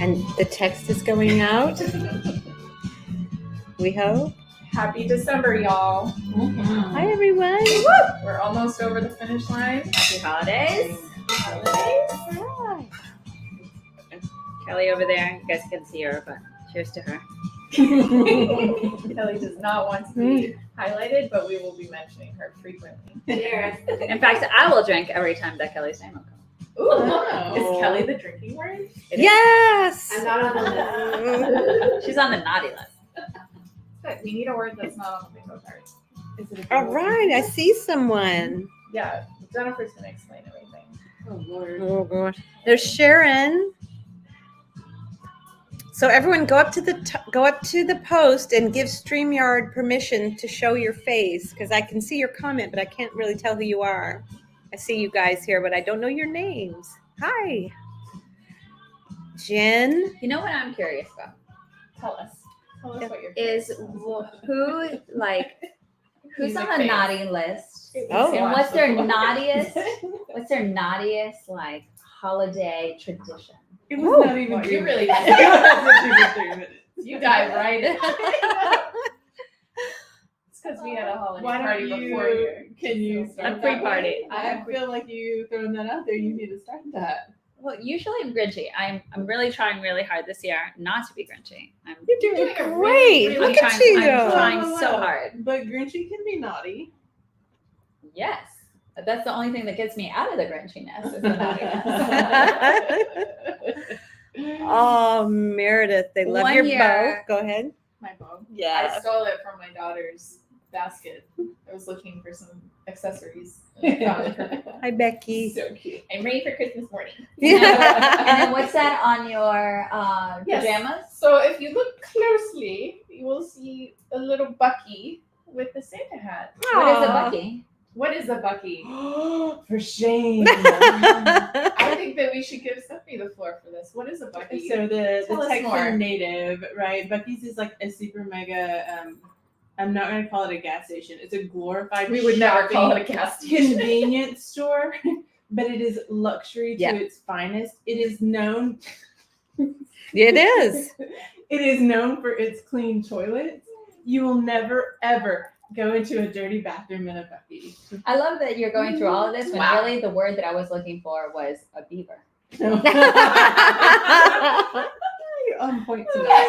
And the text is going out. We hope. Happy December, y'all. Hi, everyone. We're almost over the finish line. Happy holidays. Hi. Kelly over there, you guys can see her, but cheers to her. Kelly does not want to be highlighted, but we will be mentioning her frequently. Cheers. In fact, I will drink every time that Kelly's name will come. Ooh, is Kelly the drinking word? Yes. I'm not on the list. She's on the naughty list. Good. We need a word that's not on the bingo card. Is it a All bingo right. I see someone. Yeah, Jennifer's going to explain everything. Oh, Lord. Oh, gosh. There's Sharon. So everyone go up to the post and give StreamYard permission to show your face, because I can see your comment, but I can't really tell who you are. I see you guys here, but I don't know your names. Hi. Jen. You know what I'm curious about? Tell us what you're Is who's on the Music naughty list? Oh. And what's their naughtiest like holiday tradition? It was not even Well, you 3 really minutes. did. It wasn't even 3 minutes. You dive right in. It's because we had a holiday Why party don't before here. Can you So start A free that party. way? I feel like you throwing that out there. You need to start that. Well, usually I'm grinchy. I'm really trying really hard this year not to be grinchy. You're doing a great. really, Look I'm at trying, you. I'm trying Whoa. so hard. But Grinchy can be naughty. Yes. That's the only thing that gets me out of the grinchiness is the naughtiness. Oh, Meredith, they love One your year- bow. Go ahead. My bow. Yeah. I stole it from my daughter's basket. I was looking for some accessories. And I found it perfect one. Hi, Becky. So cute. I'm ready for Christmas morning. And then what's that on your Yes. pajamas? So if you look closely, you will see a little Bucky with the Santa hat. What is a Aw. Bucky? What is a Bucky? For shame. I think that we should give Stephanie the floor for this. What is a Bucky? So the Tell us Texan more. native, right? Buc-ee's is like a super mega. I'm not going to call it a gas station. It's a glorified. We would never call it a shopping gas station. convenience store, but it is luxury to Yeah. its finest. It is known. It is. It is known for its clean toilets. You will never ever go into a dirty bathroom in a Buc-ee. I love that you're going through all of this when Wow. really the word that I was looking for was a beaver. You're on point tonight.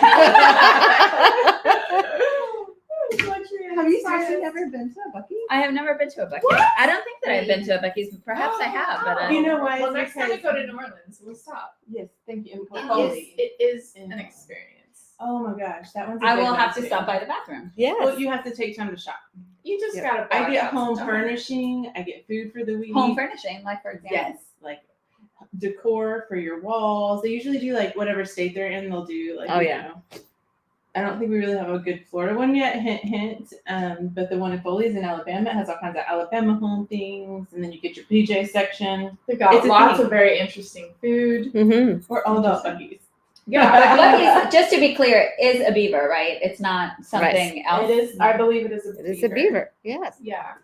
Have you seriously never been to a Buc-ee? I have never been to a Buc-ee. What? I don't think that I've been to a Buc-ee's. Perhaps I have, but You know why? Well, It's next time we because- go to New Orleans, we'll stop. Yes, thank you. It is an experience. Oh my gosh, that one's. A I big will one have to too. stop by the bathroom. Yes. Well, you have to take time to shop. You just Yeah. gotta. I block get out home some time. furnishing. I get food for the week. Home furnishing, like for example. Yes, like decor for your walls. They usually do like whatever state they're in. They'll do like. Oh, you yeah. know. I don't think we really have a good Florida one yet. Hint, hint. But the one in Foley's in Alabama has all kinds of Alabama home things, and then you get your PJ section. They've got It's a lots thing. of very interesting food. Mm-hmm. We're all about Buc-ee's. Yeah, But Buc-ee's, just to be clear, is a beaver, right? It's not something else. it is. I believe it is a. It is a beaver. Yes. Yeah.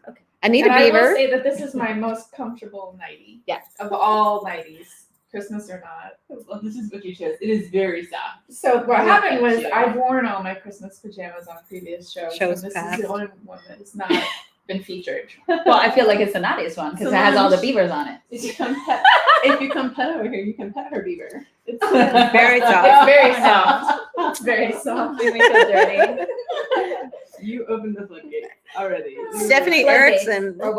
I need And a I will beaver. say that this is my most comfortable nightie. Yeah. Of all nighties, Christmas or not. Well, this is what you chose. It is very soft. So what Yeah, happened was yeah. I've worn all my Christmas pajamas on previous shows. Shows and this past. is the only one that has not been featured. Well, I feel like it's the naughtiest one because So it has all the lunch. beavers on it. If you come pet over here, you can pet her beaver. It's Very soft. It's very soft. It's very soft. Make me feel dirty. You opened the floodgate already. Stephanie Floodgates Erickson. or Oh,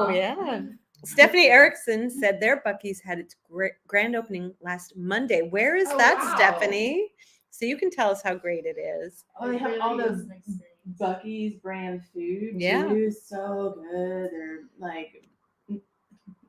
waterfall. yeah. Stephanie Erickson said their Buc-ee's had its grand opening last Monday. Where is Oh, that, wow. Stephanie? So you can tell us how great it is. Oh, they have It all really those is an experience. Buc-ee's brand food. Yeah. Too. So good. They're like.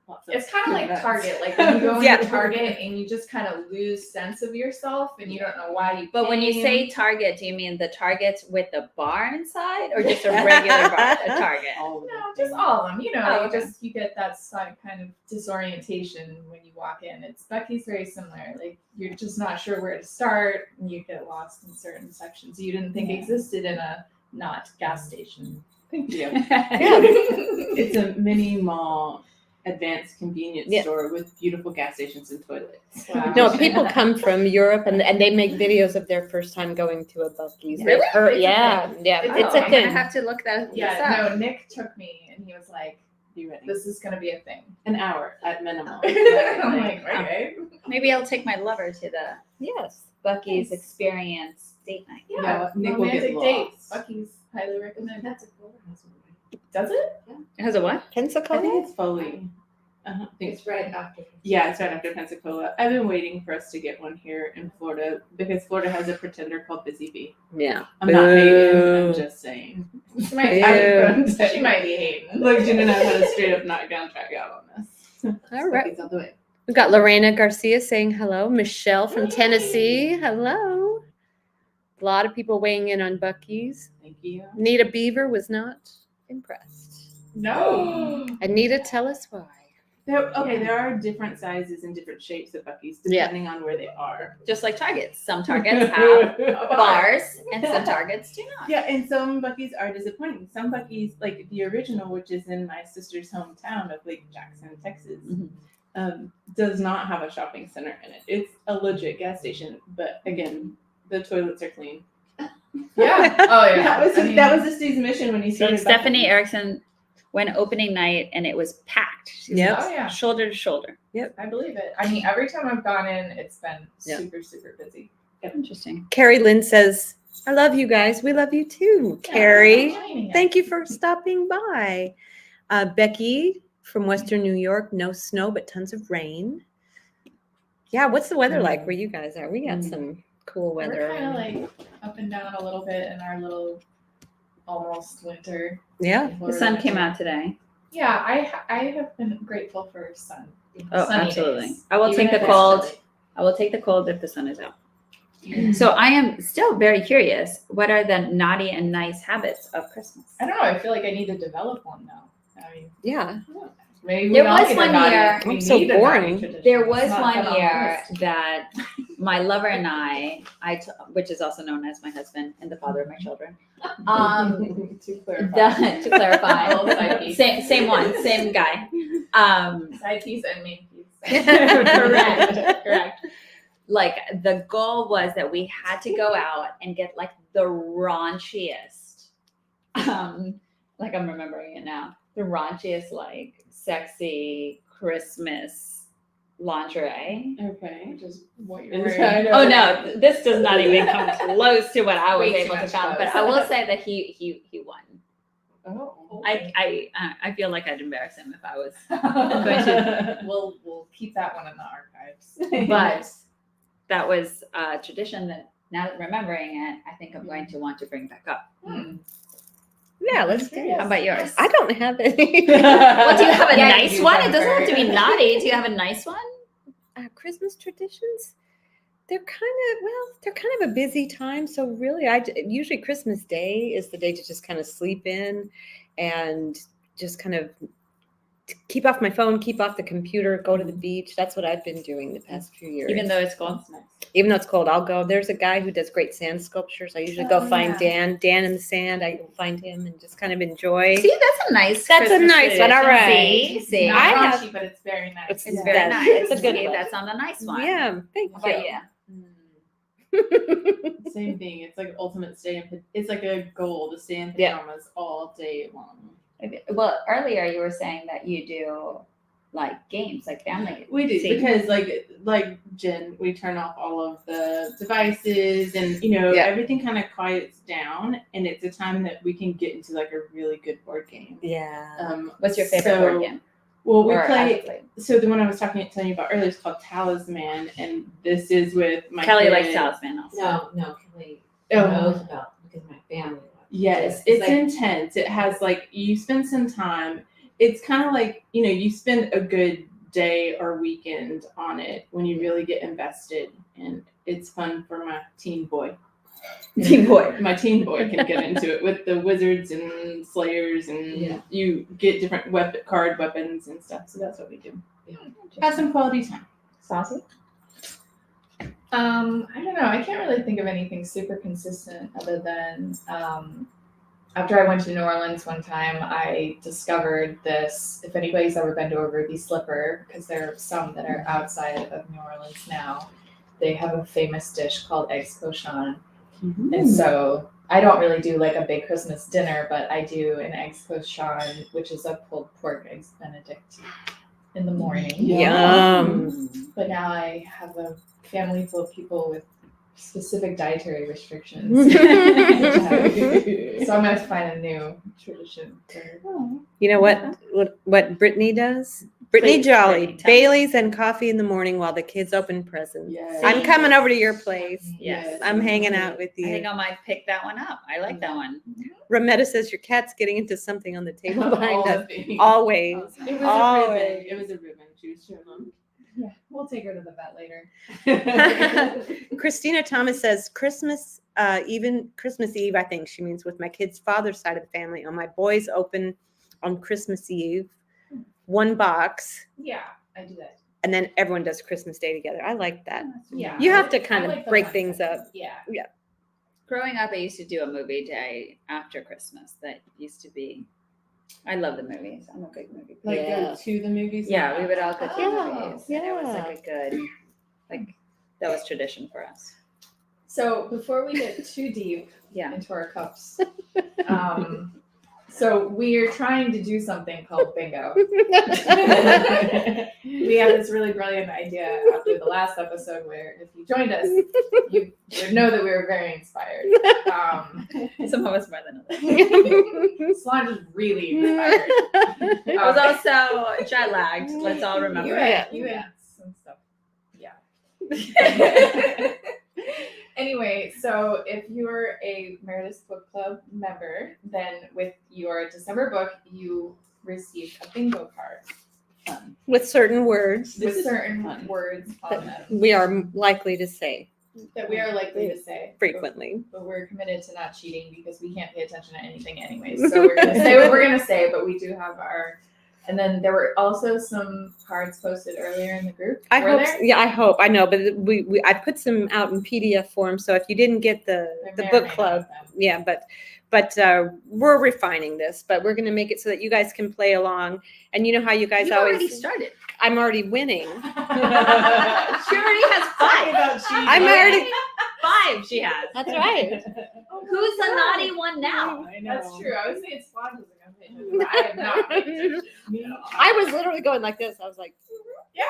lots of It's kind of like peanuts. Target. Like when you go Yeah. into Target and you just kind of lose sense of yourself and you don't know why you. But when you came. say Target, do you mean the Targets with the bar inside or just a regular bar, a Target? All of No, them. just all of them. You know, Oh, you okay. just you get that kind of disorientation when you walk in. It's Buc-ee's very similar. Like you're just not sure where to start, and you get lost in certain sections you didn't think Yeah. existed in a not gas station. Thank you. Yeah. It's a mini mall advanced convenience Yeah. store with beautiful gas stations and toilets. Wow. No, people come from Europe and they make videos of their first time going to a Buc-ee's. Really? They've heard- It's a yeah, thing. yeah, It's it's a a I'm thing. gonna have to look that. Yeah, no, Nick took me and he was like, Be ready. this is going to be a thing. An hour at minimum. I'm like, okay. Maybe I'll take my lover to the Yes. Buc-ee's Nice. experience date night. Yeah, Nick will get romantic lost. dates. Buc-ee's, highly recommend. Does it? It has a what? I Pensacola? think it's Foley. I don't think It's right after. Yeah, it's right after Pensacola. I've been waiting for us to get one here in Florida because Florida has a pretender called Busy Bee. Yeah. I'm not hating, Boo. I'm just saying. She might, Ew. she might be hating. Look, Jen and I had a straight up knockdown track out on this. All right. All the way. We've got Lorena Garcia saying hello. Michelle from Tennessee. Hello. A lot of people weighing in on Buc-ee's. Thank you. Nita Beaver was not impressed. No. Anita, tell us why. There are different sizes and different shapes of Buc-ee's Yeah. depending on where they are. Just like Targets. Some Targets have bars and some Targets do not. Yeah, and some Buc-ee's are disappointing. Some Buc-ee's, like the original, which is in my sister's hometown of Lake Jackson, Texas, does not have a shopping center in it. It's a legit gas station, but again, the toilets are clean. Yeah. Oh, yeah. That was Steve's mission when he So started. Stephanie Buc-ee's. Erickson went opening night and it was packed. She Yep. said, Oh, yeah. shoulder to shoulder. I believe it. I mean, every time I've gone in, it's been Yeah. super, super busy. Interesting. Carrie Lynn says, I love you guys. We love you too, Carrie. Thank you for stopping by. Becky from Western New York, no snow, but tons of rain. Yeah, what's the weather like where you guys are? We got some cool weather. We're kind of like up and down a little bit in our little almost winter. Yeah. The sun came out today. Yeah, I have been grateful for sun. Oh, sunny absolutely. days. I will Even take the if it's cold. chilly. I will take the cold if the sun is out. So I am still very curious. What are the naughty and nice habits of Christmas? I don't know. I feel like I need to develop one now. I mean, Yeah. maybe we There all was need a one naughty- year- we I'm so need a naughty boring. tradition. There was It's not one that on the year list. that my lover and I, which is also known as my husband and the father of my children, to clarify. to clarify, Little side piece. same one, same guy. Side piece and main piece. Correct. Like the goal was that we had to go out and get like the raunchiest, like I'm remembering it now, the raunchiest, like sexy Christmas lingerie. Okay. Which is what Is you're wearing. that- Oh no, this does not even come close to what I was Way too able to much find. But clothes. I will say that he won. Oh, I feel like I'd embarrass him if I was. We'll keep that one in the archives. But that was a tradition that now that remembering it, I think I'm going to want to bring back up. Yeah, let's do it. How about yours? I don't have any. Well, do you have a Yeah, you nice do, one? It doesn't have to be Jennifer. naughty. Do you have a nice one? Christmas traditions? They're kind of a busy time. So really, usually Christmas Day is the day to just kind of sleep in and just kind of keep off my phone, keep off the computer, go to the beach. That's what I've been doing the past few years. Even though it's cold. Even though it's cold, I'll go. There's a guy who does great sand sculptures. I usually go Oh, find yeah. Dan in the sand. I go find him and just kind of enjoy. See, that's a nice. That's a Christmas nice one. All tradition. right. See, Not I have- raunchy, but it's very nice. It's it's Yeah. very That's- nice. it's a good See, one. that's on the nice one. Yeah, thank How about you. you? Same thing. It's like ultimate stay in. It's like a goal to stay in Yeah. pajamas all day long. Well, earlier you were saying that you do like games, like family. We do See? because like Jen, we turn off all of the devices and Yeah. everything kind of quiets down, and it's a time that we can get into like a really good board game. Yeah. What's your favorite board so- game? Well, we Or play. have played? So the one I was telling you about earlier is called Talisman, and this is with my Kelly kid. likes Talisman also. No, Kelly Oh. knows about because my family. Yes, It's it's like- intense. It has like you spend some time. It's kind of like you spend a good day or weekend on it when you really get invested, and it's fun for my teen boy. Teen boy. My teen boy can get into it with the wizards and slayers, and Yeah. you get different card weapons and stuff. So that's what we do. Yeah. Have some quality time. Saucy? I don't know. I can't really think of anything super consistent other than after I went to New Orleans one time, I discovered this. If anybody's ever been to a Ruby Slipper, because there are some that are outside of New Orleans now, they have a famous dish called eggs cochon. And so I don't really do like a big Christmas dinner, but I do an eggs cochon, which is a pulled pork eggs Benedict in the morning. Yum. But now I have a family full of people with specific dietary restrictions. So I'm gonna find a new tradition for You know what Brittany does? Brittany Please, Jolly, Brittany, tell me. Baileys and coffee in the morning while the kids open presents. Yes. I'm coming over to your place. Yes. I'm hanging out with I think you. I might pick that one up. I like that one. Rametta says your cat's getting into something on the table behind All us. the things. Always. It was a Always. ribbon. It was a ribbon. She was showing them. yeah, we'll take her to the vet later. Christina Thomas says Christmas Eve, I think she means with my kids' father's side of the family. On my boys open on Christmas Eve, one box, Yeah, I do that. and then everyone does Christmas Day together. I like that. Yeah. You have to I kind of like the break concept. things up. Yeah. Growing up, I used to do a movie day after Christmas. That used to be. I love the movies. I'm a big movie. Like person. go to the movies. Yeah, we would all go to Yeah, the movies. And it was like yeah. a good, like that was tradition for us. So before we get too deep Yeah. into our cups, so we are trying to do something called bingo. We had this really brilliant idea after the last episode where if you joined us, you would know that we were very inspired. Some of us more than others. Solange is really inspired. I was also jet lagged. Let's all remember. You had some stuff. Yeah. Anyway, so if you're a Meredith Book Club member, then with your December book, you receive a bingo card With certain words with is certain fun. words on them we are likely to say that we are likely to say frequently. But we're committed to not cheating because we can't pay attention to anything anyways. So we're gonna say what we're gonna say, but we do have our. And then there were also some cards posted earlier in the group. I Were hope. there? Yeah, I hope. I know, but we I put some out in PDF form. So if you didn't get the There may or book may not club, have been. yeah, but we're refining this. But we're going to make it so that you guys can play along. And you know how you guys You always. already started. I'm already winning. She already has five. I'm already. 5 she has. That's right. Who's the naughty one now? I know. That's true. I was saying Solange wasn't gonna pay attention, but I have not paid attention. I was literally going like this. I was like, Yeah.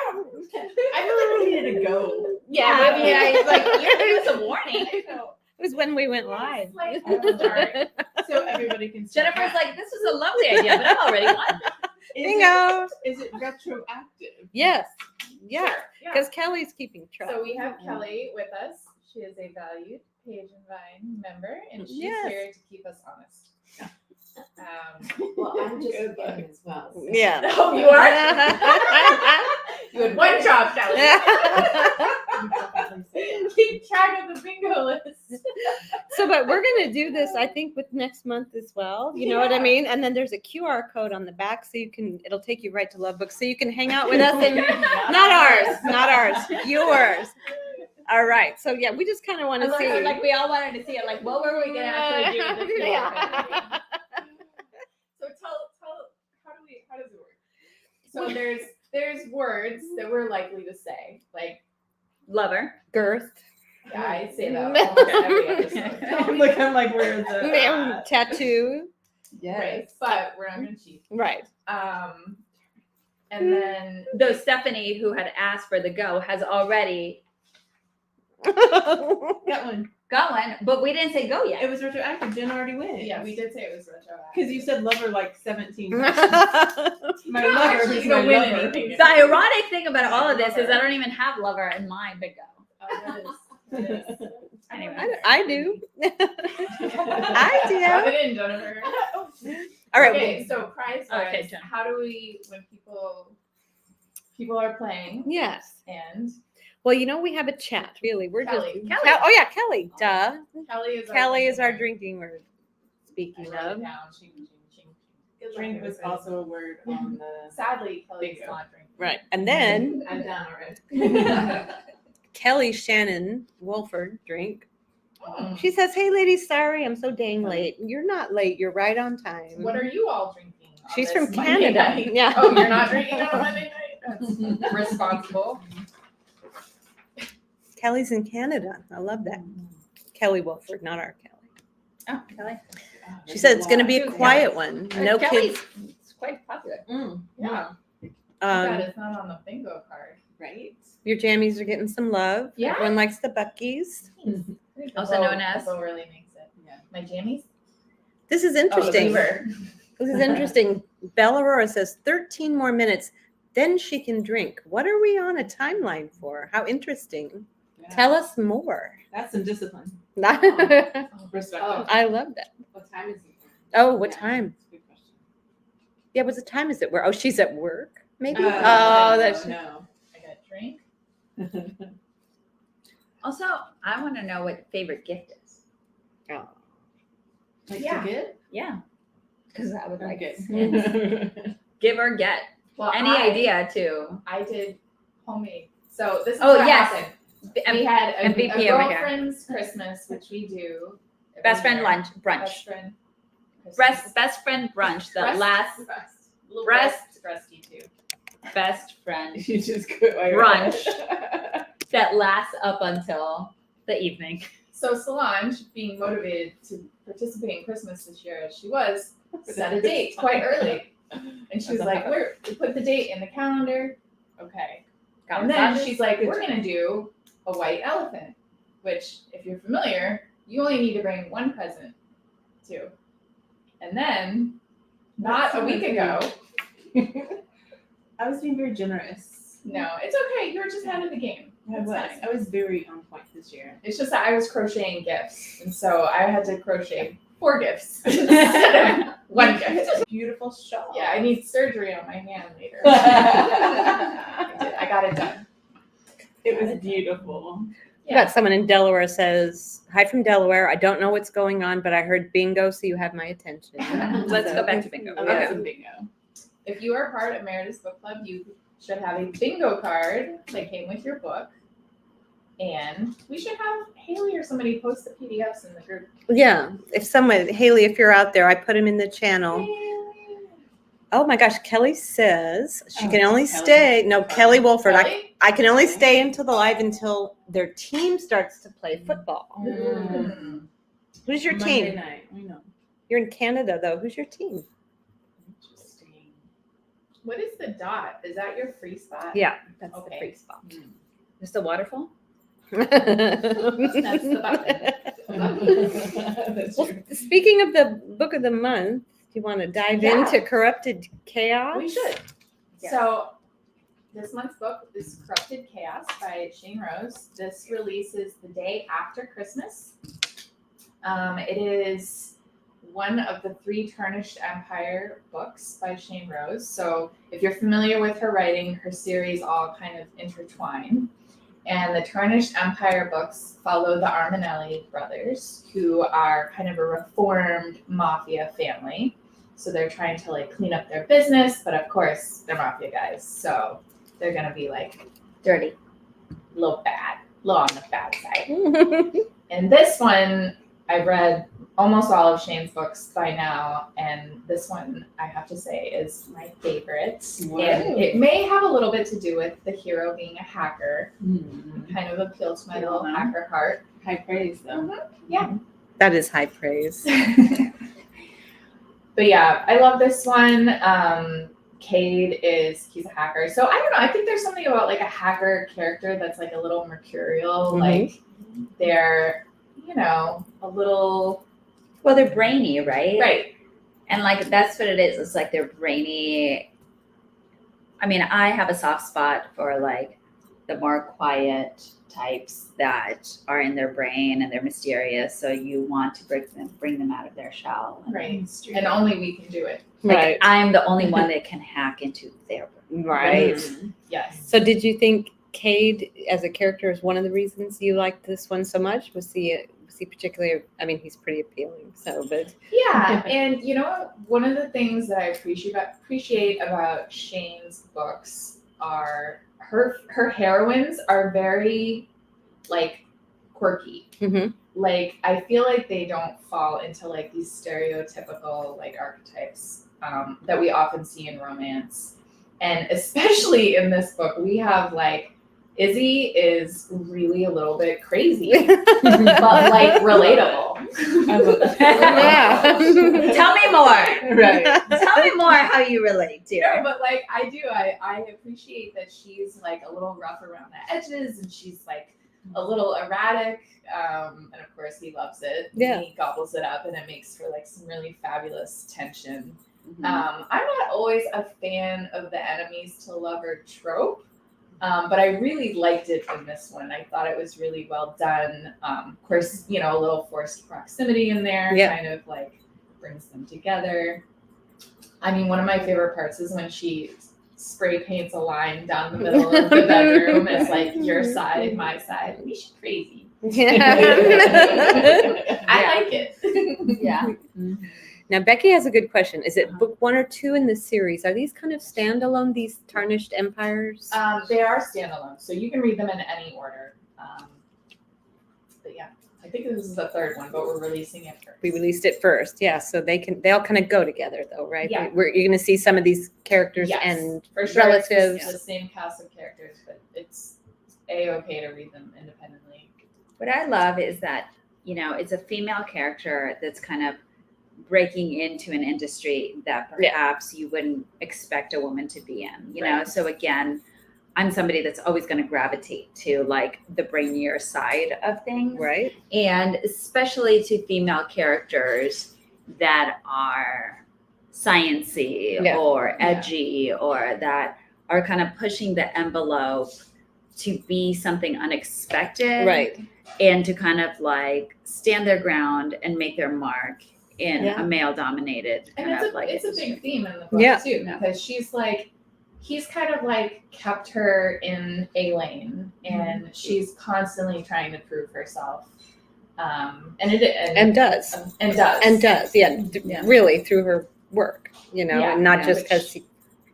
I really needed to go. yeah. I mean, I like it was a warning. I know. it was when we went live. Like, sorry. So everybody can. start. Jennifer's like, this was a lovely idea, but I'm already won. Bingo. Is it retroactive? Yes. Yeah. Sure, yeah. Because Kelly's keeping track. So we have Kelly with us. She is a valued Page and Vine member, and she's Yes. here to keep us honest. Well, I'm just forgetting as well. so- Yeah. Oh, you are? You had one job, Kelly. Keep track of the bingo list. So, but we're going to do this, I think, with next month as well. You know what I Yeah. mean? And then there's a QR code on the back so it'll take you right to Love Books. So you can hang out with us and not ours, yours. All right. So, yeah, we just kind of want to see. Like we all wanted to see it. Like, what were we gonna actually do with this? Yeah. So how does it work? So there's words that we're likely to say. Like, Lover. Girth. yeah, I say that almost every episode. Look, I'm like, where is it? Tattoo. Right. But we're not gonna cheat. Right. And then Though Stephanie, who had asked for the go, has already That one. got one, but we didn't say go yet. It was retroactive. Jen already wins. yeah, we did say it was retroactive. Because you said lover like 17 times. My You're not lover actually is gonna my win lover. anything. The ironic thing about all of this is I don't even have lover in my big go. Oh, that is. Anyway. I do. I do. Rub it in, Jennifer. All right. Okay, so prize Okay, wise, Jen. how do we when people are playing Yes. and Well, you know, we have a chat, really. We're Kelly. just. Oh, yeah, Kelly. Duh. Kelly is Our drinking word. I Speaking wrote of. it down. Ching, ching, ching. Good luck, Drink was everybody. also a word on the. Sadly, Kelly's Bingo. not drinking. Right. And then I'm done already. Kelly Shannon Wolford drink She says, "Hey, ladies, sorry, I'm so dang late." You're not late. You're right on time. What are you all drinking? On She's this from Monday Canada. night? Yeah. Oh, you're not drinking on a Monday night? That's responsible. Kelly's in Canada. I love that. Kelly Wilford, not our Kelly. Oh, Kelly. She said it's going to be a Dude, quiet one. No Kelly's kids. It's quite popular. Yeah. God, Um, it's not on the bingo card. Right? your jammies are getting some love. Yeah. Everyone likes the Buckies. I think the Also bow- known as- the bow really makes it. Yeah. My jammies. This is Oh, the interesting. beaver. This is interesting. Bella Aurora says 13 more minutes, then she can drink. What are we on a timeline for? How interesting. Yeah. Tell us more. That's some discipline. I Perspective. love that. What time is it? Oh, what Yeah. time? Good question. Yeah, what time is it? Where? Oh, she's at work, maybe? Uh, Oh, that's no. I got a drink. Also, I want to know what your favorite gift is. oh. Like Yeah. to get? Yeah. Because I would like Okay. give or get. Well, Any idea too? I did homemade. So this is Oh, what yes. happened. We had a MVP over here. girlfriend's Christmas, which we do. every Best friend year. lunch brunch. Best friend. Christmas. Best friend brunch. The Breast- last breast. Little breast- breasty too. best friend You just quit while you're Brunch. that lasts up until the evening. So Solange, being motivated to participate in Christmas this year as she was, set a date quite early. And she was like, we put the date in the calendar. Okay. Got And then massages. she's like, Good we're job. going to do a white elephant, which, if you're familiar, you only need to bring one present to. And then, not a week ago, I was being very generous. no, it's okay. You were just out of the game. I It's was. fine. I was very on point this year. It's just that I was crocheting gifts. And so I had to crochet 4 gifts instead of 1 gift. Beautiful shawl. Yeah, I need surgery on my hand later. I got it done. It was beautiful. We got someone in Delaware says, "Hi from Delaware. I don't know what's going on, but I heard bingo, so you have my attention." Let's go back to bingo. I Okay. love some bingo. If you are part of Meredith's book club, you should have a bingo card that came with your book. And we should have Haley or somebody post the PDFs in the group. Yeah, if someone, Haley, if you're out there, I put him in the channel. Oh my gosh, Kelly says she can only Kelly. stay. No, Kelly Wolford. Kelly? I can only stay until the live until their team starts to play football. Mm. Who's your Monday team? night. I know. You're in Canada though. Who's your team? Interesting. What is the dot? Is that your free spot? Yeah, that's Okay. the free spot. Is the waterfall? That's the button. That's Well, true. speaking of the book of the month, do you want to dive Yeah. into Corrupted Chaos? We should. Yeah. So this month's book is Corrupted Chaos by Shane Rose. This releases the day after Christmas. It is one of the 3 Tarnished Empire books by Shane Rose. So if you're familiar with her writing, her series all kind of intertwine. And the Tarnished Empire books follow the Armanelli brothers, who are kind of a reformed mafia family. So they're trying to like clean up their business, but of course they're mafia guys, so they're gonna be like Dirty. a little on the bad side. And this one, I've read almost all of Shane's books by now, and this one I have to say is my favorite. Wow. And it may have a little bit to do with the hero being a hacker. Mm. Kind of appeal to my Yeah. little hacker heart. High praise though. Yeah. That is high praise. But yeah, I love this one. Cade he's a hacker. So I don't know. I think there's something about like a hacker character that's like a little mercurial. Mhm. Like they're, a little Well, they're brainy, right? right. And like that's what it is. It's like they're brainy. I mean, I have a soft spot for like the more quiet types that are in their brain and they're mysterious. So you want to bring them out of their shell. Right. And only we can do it. Like I'm the only one that can hack into their brain. Right. Mm. Yes. So did you think Cade as a character is one of the reasons you liked this one so much? Was he particularly, I mean, he's pretty appealing, so, but. Yeah, and one of the things that I appreciate about Shane's books are her heroines are very like quirky. Mhm. like I feel like they don't fall into like these stereotypical like archetypes that we often see in romance. And especially in this book, we have like Izzy is really a little bit crazy, but like relatable. I love that. Yeah. Tell me more. Right. Tell me more how you relate, No, dear. but like I do, I appreciate that she's like a little rough around the edges, and she's like a little erratic. And of course, he loves it. Yeah. He gobbles it up, and it makes for like some really fabulous tension. Mhm. I'm not always a fan of the enemies to lover trope, but I really liked it in this one. I thought it was really well done. Of course, you know, a little forced proximity in there Yeah. kind of like brings them together. I mean, one of my favorite parts is when she spray paints a line down the middle of the bedroom. It's like your side, my side. I mean, she's crazy. Yeah. I like it. Yeah. Now, Becky has a good question. Is it book 1 or 2 in the series? Are these kind of standalone, these Tarnished Empires? They are standalone, so you can read them in any order. But yeah, I think this is the third one, but we're releasing it first. We released it first, yeah. So they'll kind of go together, though, right? Yeah. You're going to see some of these characters Yes, and for sure. relatives. It's the same cast of characters, but it's a-okay to read them independently. What I love is that, you know, it's a female character that's kind of breaking into an industry that perhaps you wouldn't expect a woman to be in, you know? Right. So again, I'm somebody that's always going to gravitate to like the brainier side of things. Right? And especially to female characters that are sciencey Yeah. or edgy or that are kind of pushing the envelope to be something unexpected. Right. And to kind of like stand their ground and make their mark in Yeah. a male dominated And kind it's of like a industry. big theme in the book Yeah. too, because she's like, he's kind of like kept her in a lane, and she's constantly trying to prove herself. And does. and does. And does, yeah, Yeah. really through her work, you know, Yeah, and not yeah. just because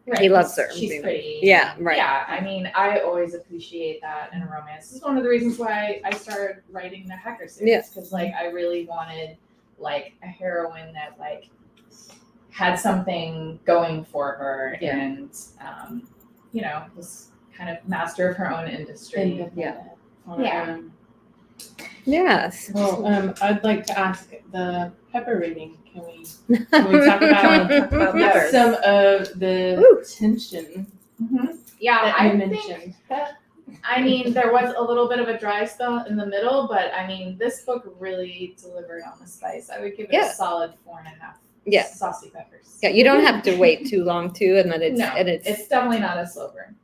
Right, he loves her, She's you know. pretty. Yeah, right. Yeah, I mean, I always appreciate that in a romance. This is one of the reasons why I started writing the Hacker Yeah. series, because like I really wanted like a heroine that like had something going for her, Yeah. and you know, was kind of master of her own industry. Yeah. Yeah. Yes. Well, I'd like to ask the pepper rating. Can we talk about, peppers? some of the Ooh. tension Yeah, that I you think. mentioned? I mean, there was a little bit of a dry spell in the middle, but I mean, this book really delivered on the spice. I would give it Yeah. a solid 4.5. Yeah. Saucy peppers. Yeah, you don't have to wait too long too, and then It's definitely not a slow burn.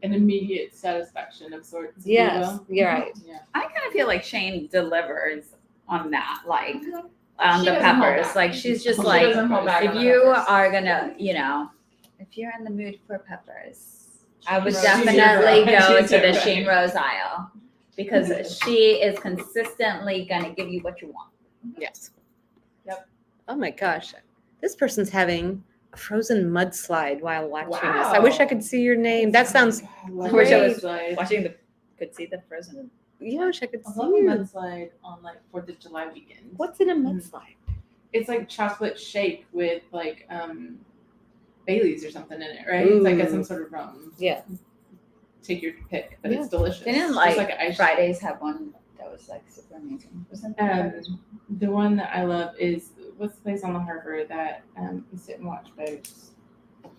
An immediate satisfaction of sorts. if you yes, will. you're right. Yeah. I kind of feel like Shane delivers on that, like She the doesn't hold peppers. back. Like she's just She like, doesn't hold back if on the you peppers. are gonna, you know, if you're in the mood for peppers, I would She's definitely right. go She's to the right. Shane Rose aisle because she is consistently gonna give you what you want. Yes. Yep. Oh my gosh, this person's having a frozen mudslide while watching this. I wish I Wow. could see your name. That sounds. I love I wish I a was mudslide. Watching could see the frozen. Yeah, I wish I could I see love a you. mudslide on like 4th of July weekend. What's in a mudslide? It's like chocolate shake with like Bailey's or something in it, right? It's like some sort of rum. Yeah. Take your pick, but Yeah. it's delicious. Didn't Just like, an ice Fridays have one that was like super amazing. Wasn't that The one that I love is what's the place on the harbor that you sit and watch boats?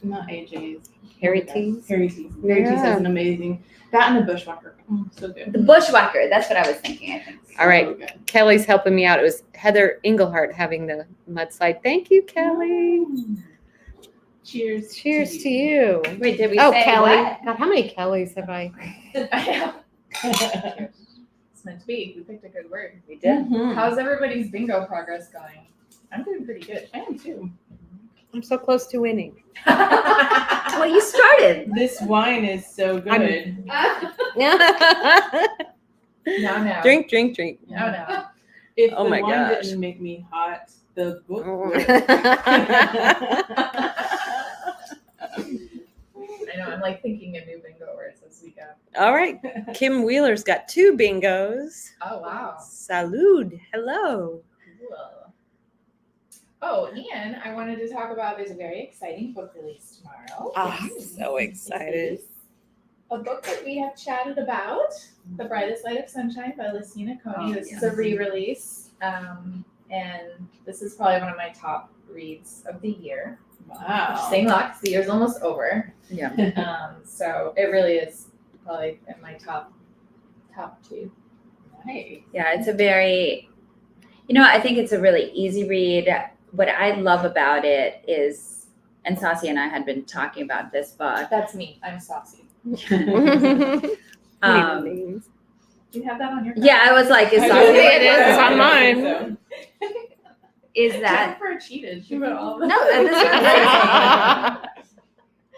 Not AJ's. Harry T's? Harry T's. Harry T's Yeah. has an amazing that and a bushwhacker. So good. the Bushwhacker? That's what I was thinking. I think. All right. So good. Kelly's helping me out. It was Heather Englehart having the mudslide. Thank you, Kelly. Cheers. Cheers to you. Wait, did we Oh, say Kelly. what? God, how many Kellys have I? I know. It's meant to be. We picked a good word. We did. Mhm. How's everybody's bingo progress going? I'm doing pretty good. I am too. I'm so close to winning. Well, you started. This wine is so good. No. Drink, drink, drink. No. If Oh the my wine gosh. didn't make me hot, the book would. I know. I'm like thinking of new bingo words as we go. All right. Kim Wheeler's got 2 bingos. Oh wow. Salud. Hello. Cool. Oh, and I wanted to talk about there's a very exciting book release tomorrow. So excited. It is a book that we have chatted about, The Brightest Light of Sunshine by Lucina Coney. This is a re-release. And this is probably one of my top reads of the year. Wow. Saying a lot because the year's almost over. Yeah. So it really is probably in my top 2. Nice. Yeah, it's a very, I think it's a really easy read. What I love about it is, and Saucy and I had been talking about this book. That's me. I'm saucy. Um, Names. Do you have that on your? yeah, I was like, is I Saucy? know It is. It's on I mine. think Is that? Jennifer cheated. She put all the. No,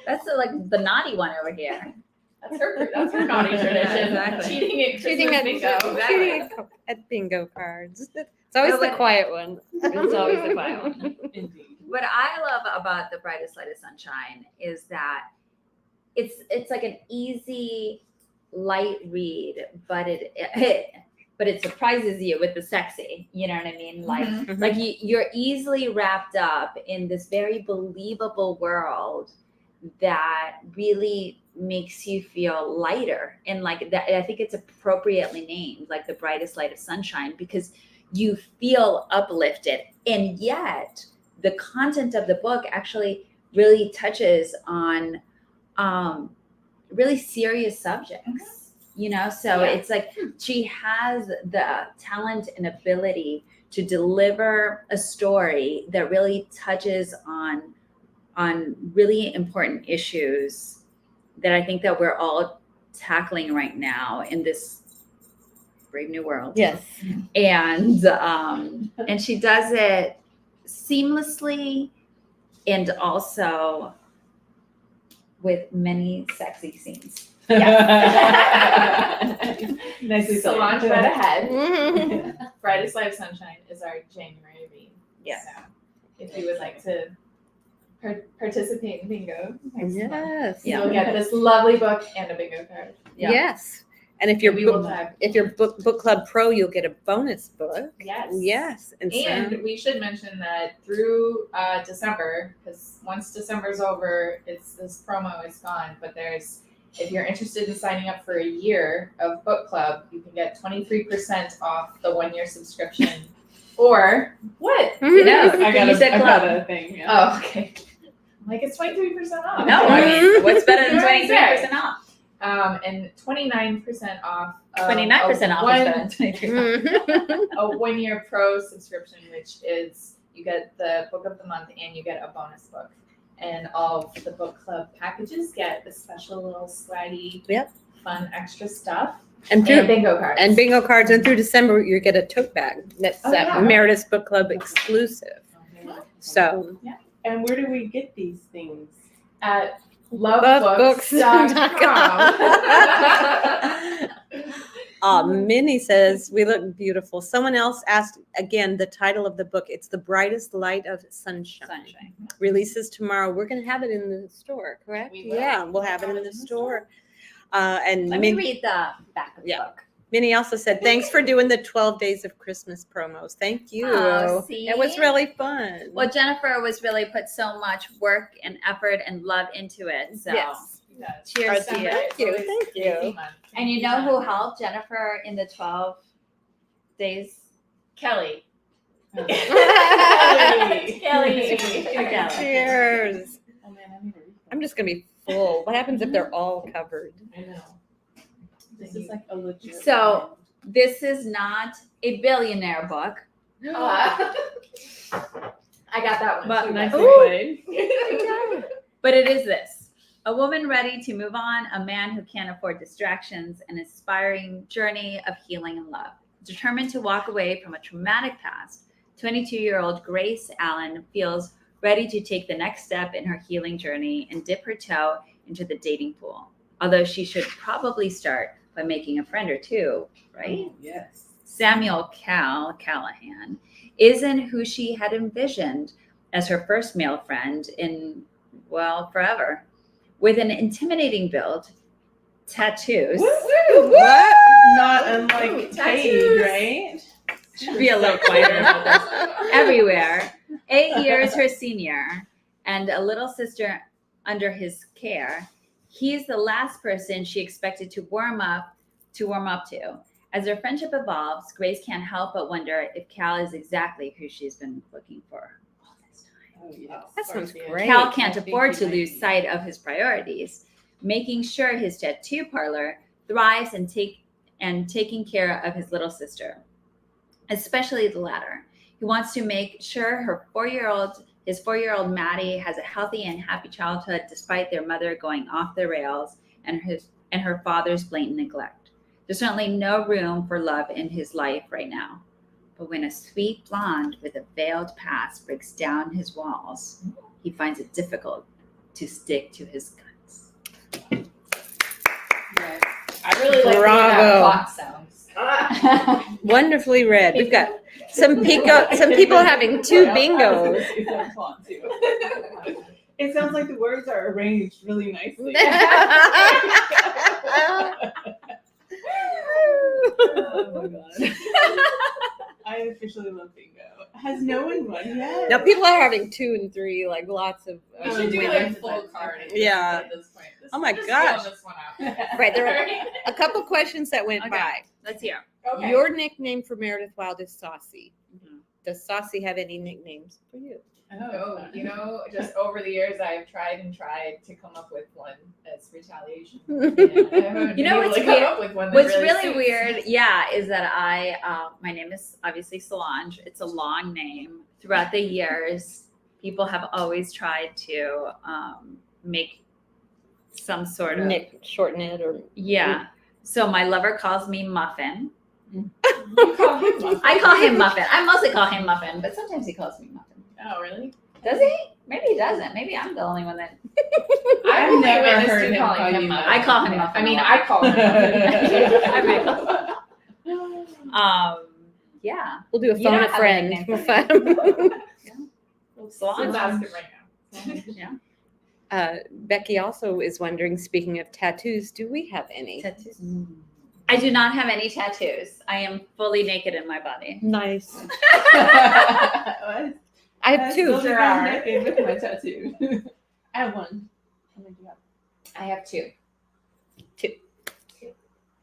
that's the naughty one over here. That's her naughty tradition. Exactly. Cheating at Cheating Christmas at, bingo. cheating at bingo cards. It's always No, the but- quiet one. It's always the quiet one. so. Indeed. What I love about The Brightest Light of Sunshine is that it's like an easy, light read, but it surprises you with the sexy. You know what I mean? Like Mhm. like you're easily wrapped up in this very believable world that really makes you feel lighter, and like that, I think it's appropriately named, like The Brightest Light of Sunshine, because you feel uplifted, and yet the content of the book actually really touches on really serious subjects, so Yeah. it's like she has the talent and ability to deliver a story that really touches on really important issues that I think that we're all tackling right now in this brave new world. Yes. And she does it seamlessly and also with many sexy scenes. Nicely Solange said. read ahead. Brightest Light of Sunshine is our January read. Yes. So if you would like to participate in bingo next month, Yes. Yeah. you'll get this lovely book and a bingo card. Yeah. Yes. And if you're We will tag. if you're book club pro, you'll get a bonus book. Yes. Yes. And And we should mention that through December, because once December's over, this promo is gone. But if you're interested in signing up for a year of book club, you can get 23% off the 1-year subscription. Or what? Mhm. No, I got you said I club. got a thing. Yeah. Oh, okay. Like it's 23% off. No, I mean, what's better than You know what I'm 23% off? And 29% off. 29% off is better than 23%. Mhm. A 1-year pro subscription, which is you get the book of the month and you get a bonus book. And all of the book club packages get the special little swaggy, fun extra stuff and and bingo cards. and bingo cards, and through December you get a tote bag that's Oh, yeah. Meredith's book club exclusive. So And where do we get these things? At lovebooks.com. lovebooks.com. Minnie says we look beautiful. Someone else asked again the title of the book. It's The Brightest Light of Sunshine. Releases tomorrow. We're going to have it in the store, correct? We will. Yeah, we'll have it in the store. And Let me read the back of the Yeah. book. Minnie also said, thanks for doing the 12 Days of Christmas promos. Thank you. Oh, see? It was really fun. Well, Jennifer was really put so much work and effort and love into it. So, Yes. cheers to you. Thank you. Thank you. And you know who helped Jennifer in the 12 days? Kelly. Kelly. Kelly. Cheers. Oh man, I need to read that. I'm just going to be full. What happens if they're all covered? I know. This is like a legit. So, this is not a billionaire book. I got that one. But too. Nicely Ooh. played. But it is this: a woman ready to move on, a man who can't afford distractions, an inspiring journey of healing and love. Determined to walk away from a traumatic past, 22-year-old Grace Allen feels ready to take the next step in her healing journey and dip her toe into the dating pool. Although she should probably start by making a friend or two, right? Oh, yes. Samuel Callahan isn't who she had envisioned as her first male friend in, well, forever. With an intimidating build, tattoos. What? Not unlike Cade, right? Should be a little quieter about this. Everywhere. 8 years her senior, and a little sister under his care. He's the last person she expected to warm up to. As their friendship evolves, Grace can't help but wonder if Cal is exactly who she's been looking for all this time. Oh, yes. That sounds great. Cal can't I think afford he to might lose be. sight of his priorities, making sure his tattoo parlor thrives and taking care of his little sister, especially the latter. He wants to make sure his 4-year-old Maddie has a healthy and happy childhood despite their mother going off the rails and her father's blatant neglect. There's certainly no room for love in his life right now. But when a sweet blonde with a veiled past breaks down his walls, he finds it difficult to stick to his guns. Yes. I really like the way Bravo. that clock sounds. Wonderfully read. We've got some people having 2 bingos. It sounds like the words are arranged really nicely. Oh my god. I officially love bingo. Has no one won yet? Now people are having 2 and 3, like lots of. We should do women. like full card. Yeah. At this point. Oh my Just gosh. fill this one out. Right, there are a couple questions that went Okay. by. Let's hear. Okay. Your nickname for Meredith Wild is Saucy. Mhm. Does Saucy have any nicknames for you? Oh, you know, just over the years, I've tried to come up with one as retaliation. I haven't You know been able what's to come weird? up with one that What's really suits. weird, is that my name is obviously Solange. It's a long name. Throughout the years, people have always tried to make some sort of Shorten it or yeah. So my lover calls me Muffin. You call him Muffin? I call him Muffin. I mostly call him Muffin, but sometimes he calls me Muffin. Oh, really? Does he? Maybe he doesn't. Maybe I'm the only one that I've I've never never heard heard him him calling call him you Muffin. I call him Muffin. I mean, a lot. I call him Muffin. Yeah. we'll do a You phone don't a have a friend. nickname We'll for find- Solange. Let's ask him right now. Becky also is wondering, speaking of tattoos, do we have any? Tattoos. I do not have any tattoos. I am fully naked in my body. Nice. I I have 2. There are. With my tattoo. I have one. How many do you have? I have 2.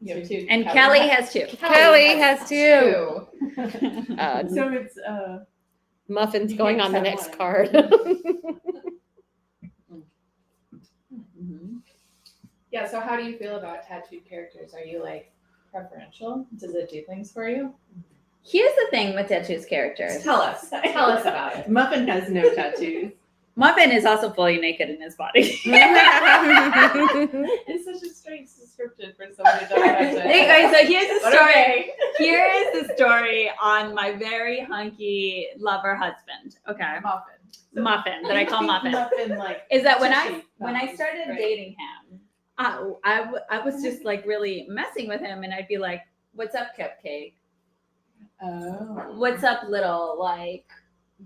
You have 2. And Kelly has 2. Kelly has 2. 2. So it's Muffins You going can't on the accept next one. card. Yeah, so how do you feel about tattooed characters? Are you like preferential? Does it do things for you? Here's the thing with tattoos characters. Tell us about it. Muffin has no tattoos. Muffin is also fully naked in his body. It's such a strange description for somebody that doesn't have Okay, so here's the But story. okay. Here is the story on my very hunky lover husband. Okay, Muffin. Muffin that I call Muffin. Muffin, like, Is that when Tushy I thighs, started right? dating him, I was just like really messing with him, and I'd be like, "What's up, cupcake? oh, What's up, little like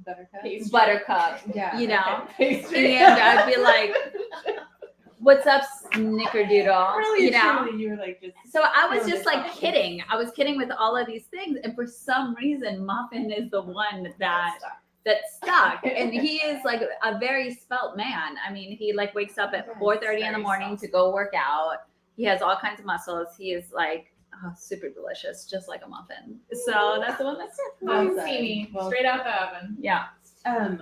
buttercup. buttercup?" Yeah. You know, Pastry. and I'd be like, "What's up, snickerdoodle?" Really, You know. truly, you were like just. So I was Oh, just that's like awesome. kidding. I was kidding with all of these things, and for some reason, Muffin is the one that stuck. And he is like a very svelte man. I mean, he like wakes up at Yes, 4:30 in the very morning svelte. to go work out. He has all kinds of muscles. He is like super delicious, just like a muffin. So that's the one that's it. Well Steamy, well straight out the oven. Yeah. I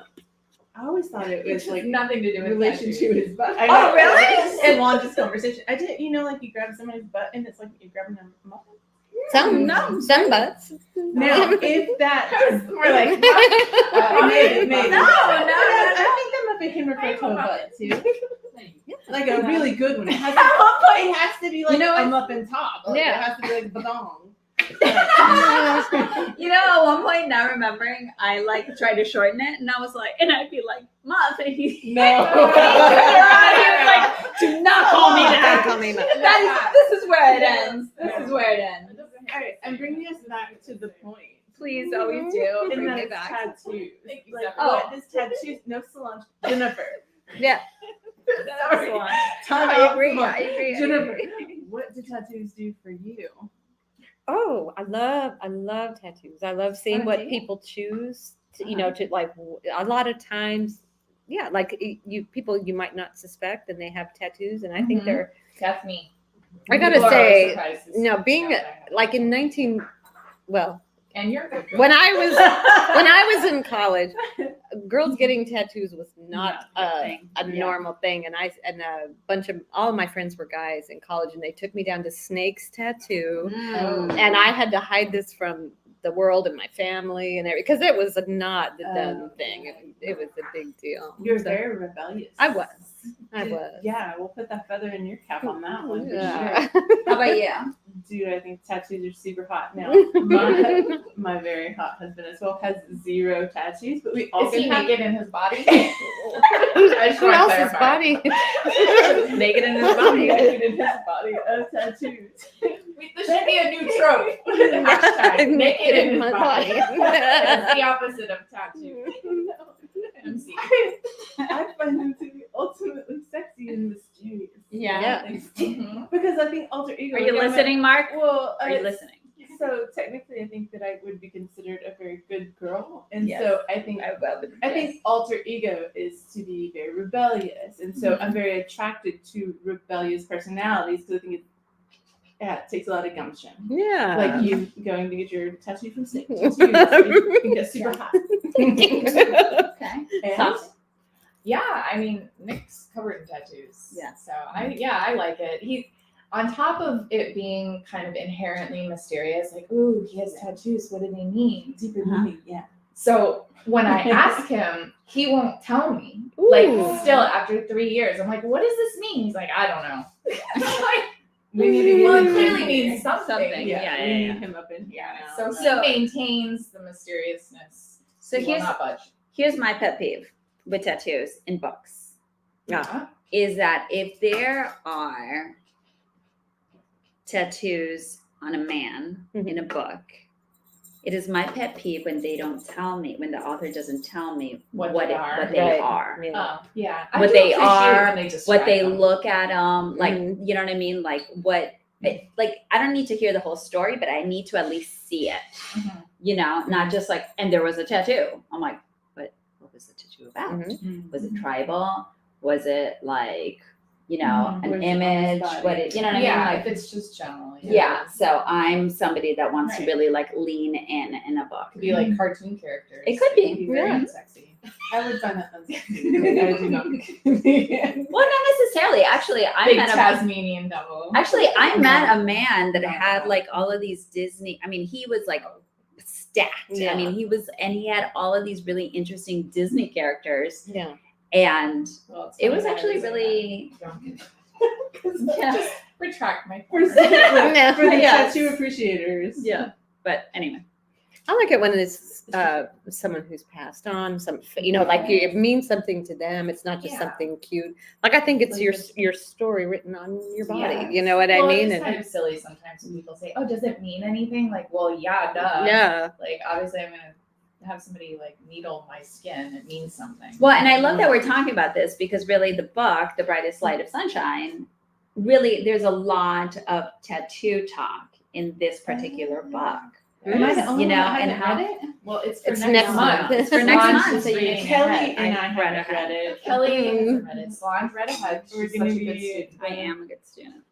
always thought it was It's like nothing to do with relation tattoos. to his butt. I Oh, know. really? And longest conversation. I did. You know, like you grab somebody's butt and it's like you're grabbing a muffin. Some butts. Now, if that We're like, maybe. No. I think that muffin can refer to a butt too. Like a really good one. It has to, it has to be like You know a what? muffin top. Like, Yeah. It has to be like badong. You know, at one point, now remembering, I like tried to shorten it, and I was like, and I'd be like, Muffin. No. Like, do not call me Don't that. call me Muffin. This is where it ends. This is where it ends. All right, I'm bringing us back to the point. Please always do. And Bring that me is back. tattoos. Thank you, Like, Zephyr. what does tattoos? No, Solange. Jennifer. Yeah. That's one. Time I out. agree. Come on. I agree. I Jennifer, agree. what do tattoos do for you? Oh, I love tattoos. I love seeing Oh, what do you? people choose to, to like a lot of times, yeah, like you people you might not suspect and they have tattoos and I think Mhm. they're, That's me. I gotta People are always say, surprised to see no, what being I have. like in And you're a good girl. when I was in college, girls getting tattoos was not Not a thing. a Yeah. normal thing, and a bunch of all of my friends were guys in college, and they took me down to Snake's Tattoo, Mm. and I had to hide this from the world and my family and everything because it was not the done thing. It was a big deal. You're So, very rebellious. I was. I was. Yeah, we'll put that feather in your cap on that one for Yeah. sure. How about you? Dude, I think tattoos are super hot now. Yeah. My very hot husband as well has 0 tattoos, but we all Is he have naked in his body? Who just wanna else's clarify. body? Naked in his body. naked in his body of tattoos. This should be a new trope. Hashtag naked in his body. It's the opposite of tattoo. MC. I find them to be ultimately sexy and mysterious. Yeah. Mhm. Because I think alter ego. Are you like, I'm listening, Mark? Well, Are you listening? So technically, I think that I would be considered a very good girl, and Yes. so I think Well, I think alter ego is to be very rebellious, and so I'm very attracted to rebellious personalities because I think it takes a lot of gumption. Yeah. Like you going to get your tattoo from Snake Tattoos, you can get super hot. Okay. And Saucy. Yeah, I mean, Nick's covered in tattoos. Yeah. So I like it. He, on top of it being kind of inherently mysterious, like, ooh, he has tattoos. What do they mean? deeper Uh-huh. meaning, yeah. So when I ask him, he won't tell me. Like, Ooh. still after 3 years, I'm like, what does this mean? He's like, I don't know. Like, We need to get well, it him clearly in here. means something. Something. Yeah, Yeah, we yeah, need yeah. him up in here now. So So- he maintains the mysteriousness. So He will here's not budge. here's my pet peeve with tattoos in books Yeah. is that if there are tattoos on a man Mhm. in a book, it is my pet peeve when they don't tell me, when the author doesn't tell me What what they it, are. what they Right. are. Yeah. Oh, yeah. What do they appreciate are, when they What describe they them. look at like Mhm. you know what I mean, like what like I don't need to hear the whole story, but I need to at least see it. Mhm. You know, not just like, and there was a tattoo. I'm like, what was the tattoo about? Mhm. Was it tribal? Was it like, you know, Mhm. an Was it on his image? body? What it, you know what Yeah, I mean? if Like, it's just general. yeah. So I'm somebody that wants to Right. really like lean in a book. Could be like cartoon characters. It could be, It very yeah. unsexy. I would find that unsexy. I do not. Well, not necessarily. Actually, I Big met a Tasmanian devil. Actually, I met a man that No. had like all of these Disney. I mean, he was like stacked. Yeah. I mean, he had all of these really interesting Disney characters, Yeah. and Well, it's it funny was that I actually say really. that. Yeah. Just retract my For, comment. for the Yes. tattoo appreciators. Yeah, but anyway, I like it when it's someone who's passed on. Like it means something to them. It's not just Yeah. something cute. Like I think it's Like your this- your story written on your body. Yes. You know what Well, I mean? It's kind of silly sometimes when people say, "Oh, does it mean anything?" Like, well, yeah, duh. Yeah. Like, obviously, I'm gonna have somebody like needle my skin. It means something. well, and I love that we're talking about this because really, the book, "The Brightest Light of Sunshine," really, there's a lot of tattoo talk in this particular book. Am I the only You one know, that and hasn't how- read it? Well, it's for It's next, next month. month. It's for next Solange month, is so you- reading Kelly ahead. and I read haven't ahead. read it. Kelly hasn't read it. Solange read ahead. We're She's such gonna a good be- student. I am a good student.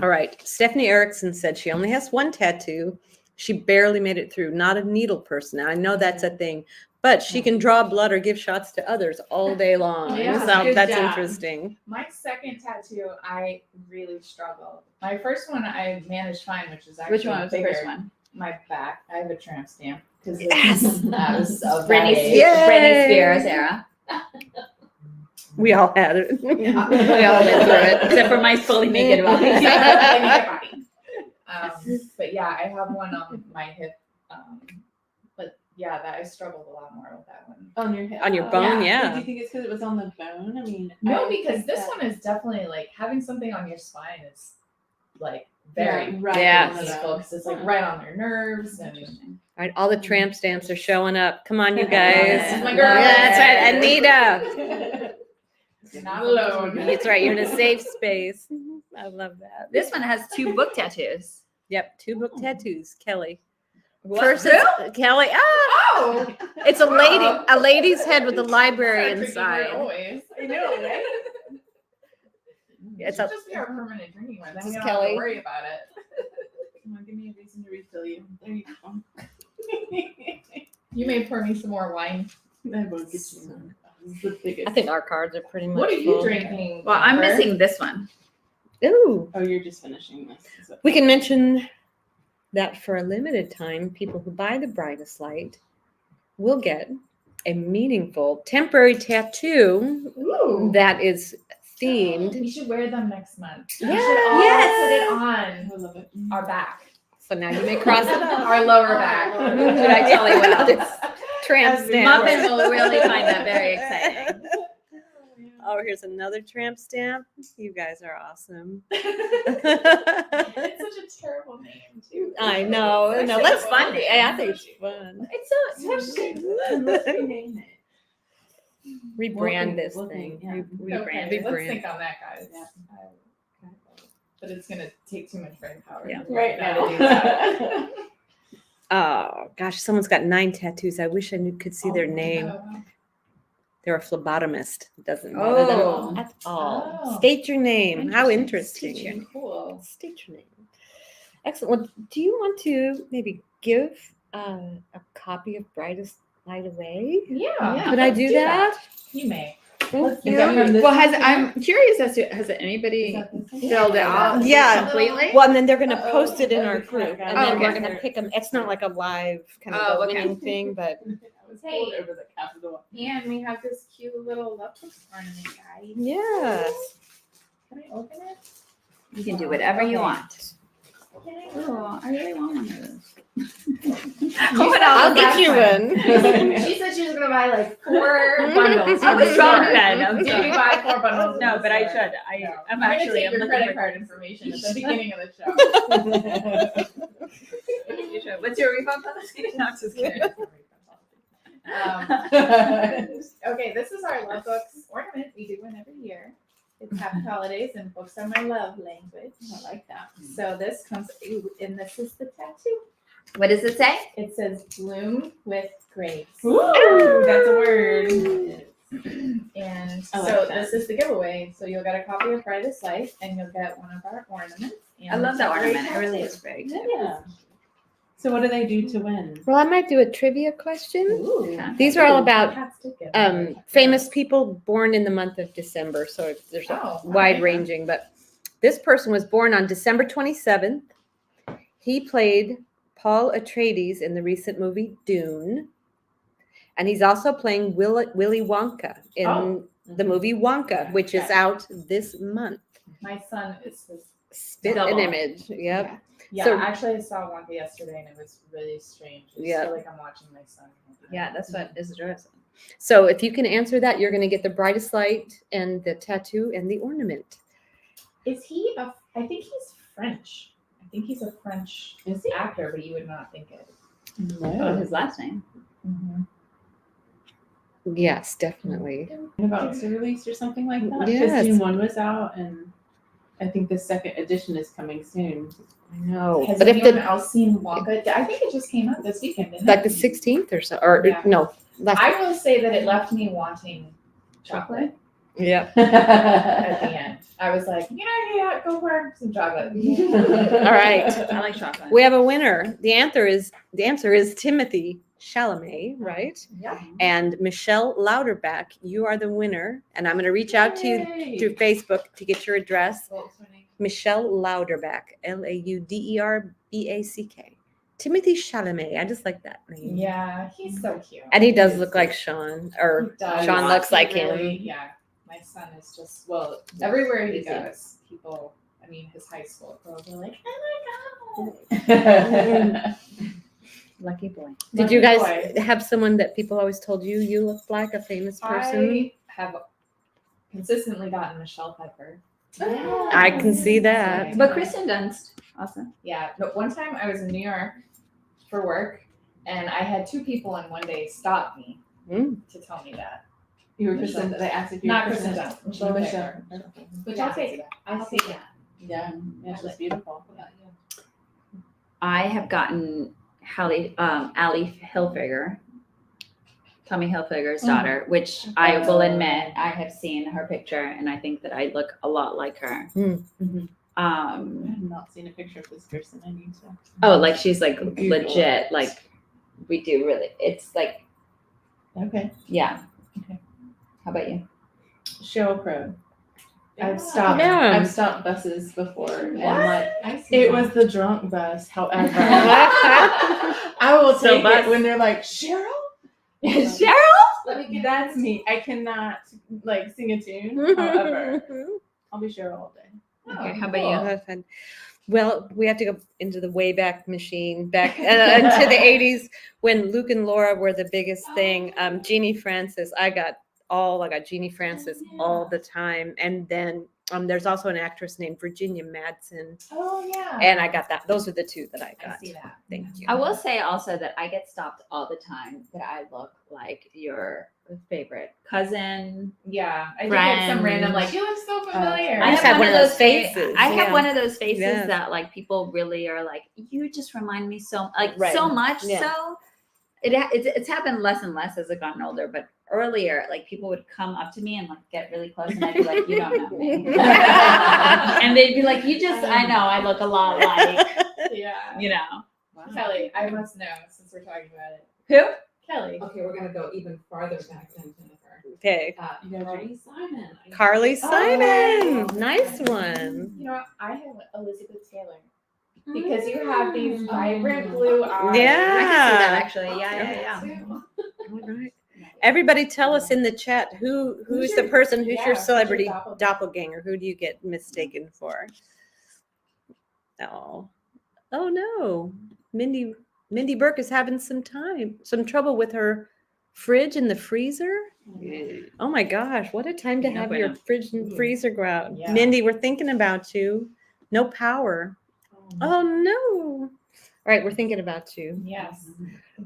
All right. Stephanie Erickson said she only has one tattoo. She barely made it through. Not a needle person. Now, I know that's a thing, but she can draw blood or give shots to others all day long. Yeah, so good that's job. interesting. My second tattoo, I really struggled. My first one, I managed fine, which is actually Which one was the bigger. first one? My back. I have a tramp stamp because Yes. I was of Britney, that age. Yay. Britney Spears era. We all had it. we all went through it. Except for my fully naked body. But yeah, I have one on my hip. But yeah, that I struggled a lot more with that one. On your hip. On your Oh, bone, Do yeah. you think it's because it was on the bone? I mean, No, I because think this that- one is definitely like having something on your spine is like very right. Yes. peaceful because it's like right on their nerves and Interesting. All right, all the tramp stamps are showing up. Come on, you Love guys. it. My Yeah, girl. that's right, Anita. You're not alone. That's right. You're in a safe space. I love that. This one has 2 book tattoos. Yep, 2 book tattoos. Kelly. What? First Who? is Kelly. Ah, Oh, it's a lady's head with a library inside. Always. I know, right? It's Should a just be our permanent drinking one. Then This we is don't have Kelly. to worry about it. Come on, give me a reason to refill you. There you go. You may pour me some more wine. I will get you one. This is the biggest. I think our cards are pretty much What are you full. drinking? Well, I'm Amber? missing this one. Ooh. Oh, you're just finishing this. Is it? We can mention that for a limited time, people who buy the brightest light will get a meaningful temporary tattoo Ooh. that is themed. We should wear them next month. We Yes. should all Yes. put it I on love it. our back. So now you may cross it off. Our lower back. Should I tell you what else? Tramp As we stamp. Muffin will really find that very exciting. Oh, here's another tramp stamp. You guys are awesome. It's such a terrible name too. I know. It's No, such let's a fun. fun I name. think it's fun. It's so Let's rename it. Rebrand this We'll thing. think, yeah. Rebrand. Okay, let's Rebrand. think on that, guys. Yeah. But it's gonna take too much brain power. Yeah. Right now now. to do that. Oh gosh, someone's got 9 tattoos. I wish I could see their name. Oh, They're a phlebotomist. Doesn't bother Oh. them at all. Oh. State your name. How interesting. Teaching. cool. State your name. Excellent. Well, do you want to maybe give a copy of Brightest Light away? Yeah. Could I let's do that? You may. Thank Is that you. from this Well, one? I'm curious as to has anybody filled it out Yeah. completely? Well, and then they're going to Uh-oh. post it in our Okay. group, and Oh, then we're okay. going to pick them. It's not like a live kind of Oh, a okay. winning thing, but I was pulled over the cap of the one. And we have this cute little love ornament guy. yes. Can I open it? You can do whatever you Okay. want. Can I Oh, I really want one of those. I'll get you one. She said she was gonna buy like 4 bundles. I was from the wrong store. then. I'm Did sorry. you buy 4 bundles? No, from but the I store? should. No. I'm gonna actually take your looking credit for- card information at the beginning of the show. You should. What's your refund policy? No, I'm just kidding. Okay, this is our love books ornament. We do one every year. It's happy holidays and books are my love language. I like that. So this comes, and this is the tattoo. What does it say? It says bloom with grace. Ooh, that's a word. And I like so that. this is the giveaway. So you'll get a copy of Brightest Light and you'll get one of our ornaments. And I love that it's a great ornament. It really tattoo. is very cute. Yeah. So what do they do to win? Well, I might do a trivia question. Ooh. These are all about Cats did get one. famous people born in the month of December, so there's a Oh, wide okay. ranging. But this person was born on December 27th. He played Paul Atreides in the recent movie Dune, and he's also playing Willy Wonka in Oh. the movie Wonka, which is Okay. out this month. My son is his. Spit Double. an image. Yep. Yeah, So- actually, I saw Wonka yesterday and it was really strange. I Yeah. feel like I'm watching my son. Yeah, that's what Isadora said. So if you can answer that, you're going to get the brightest light and the tattoo and the ornament. Is he a? I think he's French. I think he's a French Is he? actor, but you would not think it. Oh, his last name. Yes, definitely. About to release or something like that? Yes. Because Dune 1 was out and I think the second edition is coming soon. I know. Has But if anyone the else seen Wonka? I think it just came out this weekend, didn't like it? the 16th or so, or Yeah. no, last I will say that it left me wanting chocolate yeah. at the end. I was like, yeah, go for some chocolate. All right. I like chocolate. We have a winner. The answer is Timothy Chalamet, right? Yeah. And Michelle Louderback. You are the winner, and I'm going to reach out to you Yay. through Facebook to get your address. What's my name? Michelle Louderback, Lauderback. Timothy Chalamet. I just like that name. Yeah, he's so cute. And he does look like Sean, or He does. Sean looks like He really- him. Yeah, my son is just everywhere he Is he? goes, people. I mean, his high school girls are like, oh Lucky boy. Did you Lucky guys boy. have someone that people always told you look like a famous person? I have consistently gotten Michelle Pfeiffer. I can see that. But Kristen Dunst also. Yeah. No, one time I was in New York for work, and I had two people in one day stop me Mm. to tell me that. You were Kristen. They asked if you were Not Kristen Dunst. Michelle Michelle. Pfeiffer. Which Yeah. I'll take that. I see that. Yeah, yeah, she's beautiful. I have gotten Ally Hilfiger, Tommy Hilfiger's daughter, which I will admit I have seen her picture and I think that I look a lot like her. I have not seen a picture of this person. I need to. Oh, like she's like Google legit. it. Like we do really. It's like Okay. yeah. Okay. How about you? Sheryl Crow. Yeah. I've stopped buses before, and like I see it that. was the drunk bus. However, I will So take bus. it when they're like Cheryl. Cheryl. Let me get That's me. I cannot like sing a tune. However, I'll be Cheryl all day. Okay, how about you? That's fun. Well, we have to go into the Wayback Machine, back into the 80s when Luke and Laura were the biggest thing. Jeannie Francis, I got Jeannie Francis all the time. And then there's also an actress named Virginia Madsen, Oh yeah. and I got that. Those are the two that I got. I see that. Thank you. I will say also that I get stopped all the time that I look like your favorite cousin. Yeah. I think it's some random like you look so familiar. I just have one of those faces, I have yeah. one of those faces Yes. that like people really are like, you just remind me so Right. so much. Yeah. So it's happened less and less as I've gotten older, but earlier like people would come up to me and like get really close and I'd be like, you don't know me. And they'd be like, I know I look a lot like, Yeah. you know. Kelly, I must know since we're talking about it. Who? Kelly. Okay, we're gonna go even farther back than Jennifer. Okay. Carly Simon. Carly Simon. Oh, Nice one. You know what? I have Elizabeth Taylor. Because you have these vibrant blue eyes. Yeah. I can see that actually. Yeah. All right. Everybody tell us in the chat who's the your- person, who's your yeah, celebrity who's your doppelganger? Who do you get mistaken for? Oh no. Mindy Burke is having some trouble with her fridge and the freezer. Oh my gosh, what a time to No have bueno. your fridge and freezer go out. Yeah. Mindy, we're thinking about you. No power. Oh no. All right, we're thinking about you. Yes.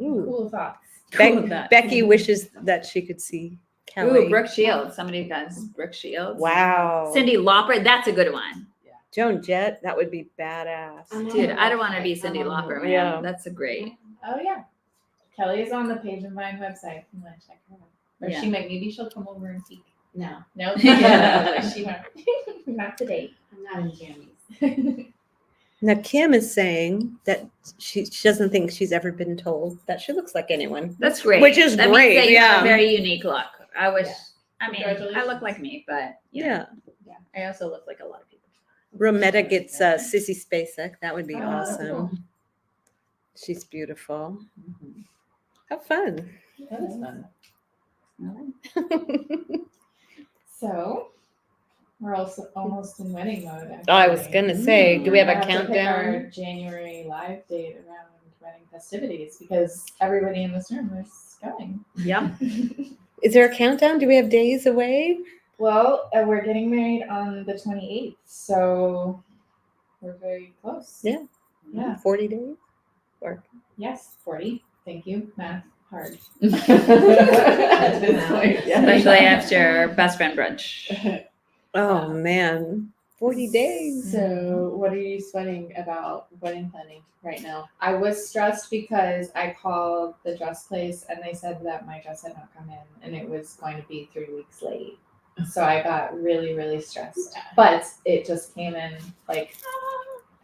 Ooh. Cool thoughts. Cool with that. Becky wishes that she could see Kelly. Ooh, Brooke Shields. Somebody does Brooke Shields. Wow. Cindy Lauper. That's a good one. Joan Jett, that would be badass. Dude, I don't want to be Cindy Lauper, man. Yeah. That's a great. Oh yeah. Kelly is on the Page and Vine website. I'm gonna check her out. Or Yeah. she might maybe she'll come over and peek. No, No, she won't. Not today. I'm not in jammies. Now Kim is saying that she doesn't think she's ever been told that she looks like anyone. That's great. Which is that means great, that you have yeah. a very unique look. I wish. Yeah. I mean, I Congratulations. look like me, but you know, Yeah. I also look like a lot of people. Rometta gets Sissy Spacek. That would be Oh, awesome. cool. She's beautiful. Have fun. That is fun. All So we're also almost in wedding mode. Actually. Oh, I was gonna say, do we have a I to pick our countdown? January live date around wedding festivities because everybody in this room is going. Yeah. Is there a countdown? Do we have days away? Well, we're getting married on the 28th, so we're very close. Yeah. Yeah. 40 days? Yes, 40. Thank you. Math hard. Especially after best friend brunch. Oh man. 40 days. So, what are you sweating about wedding planning right now? I was stressed because I called the dress place and they said that my dress had not come in and it was going to be 3 weeks late. So I got really, really stressed. But it just came in like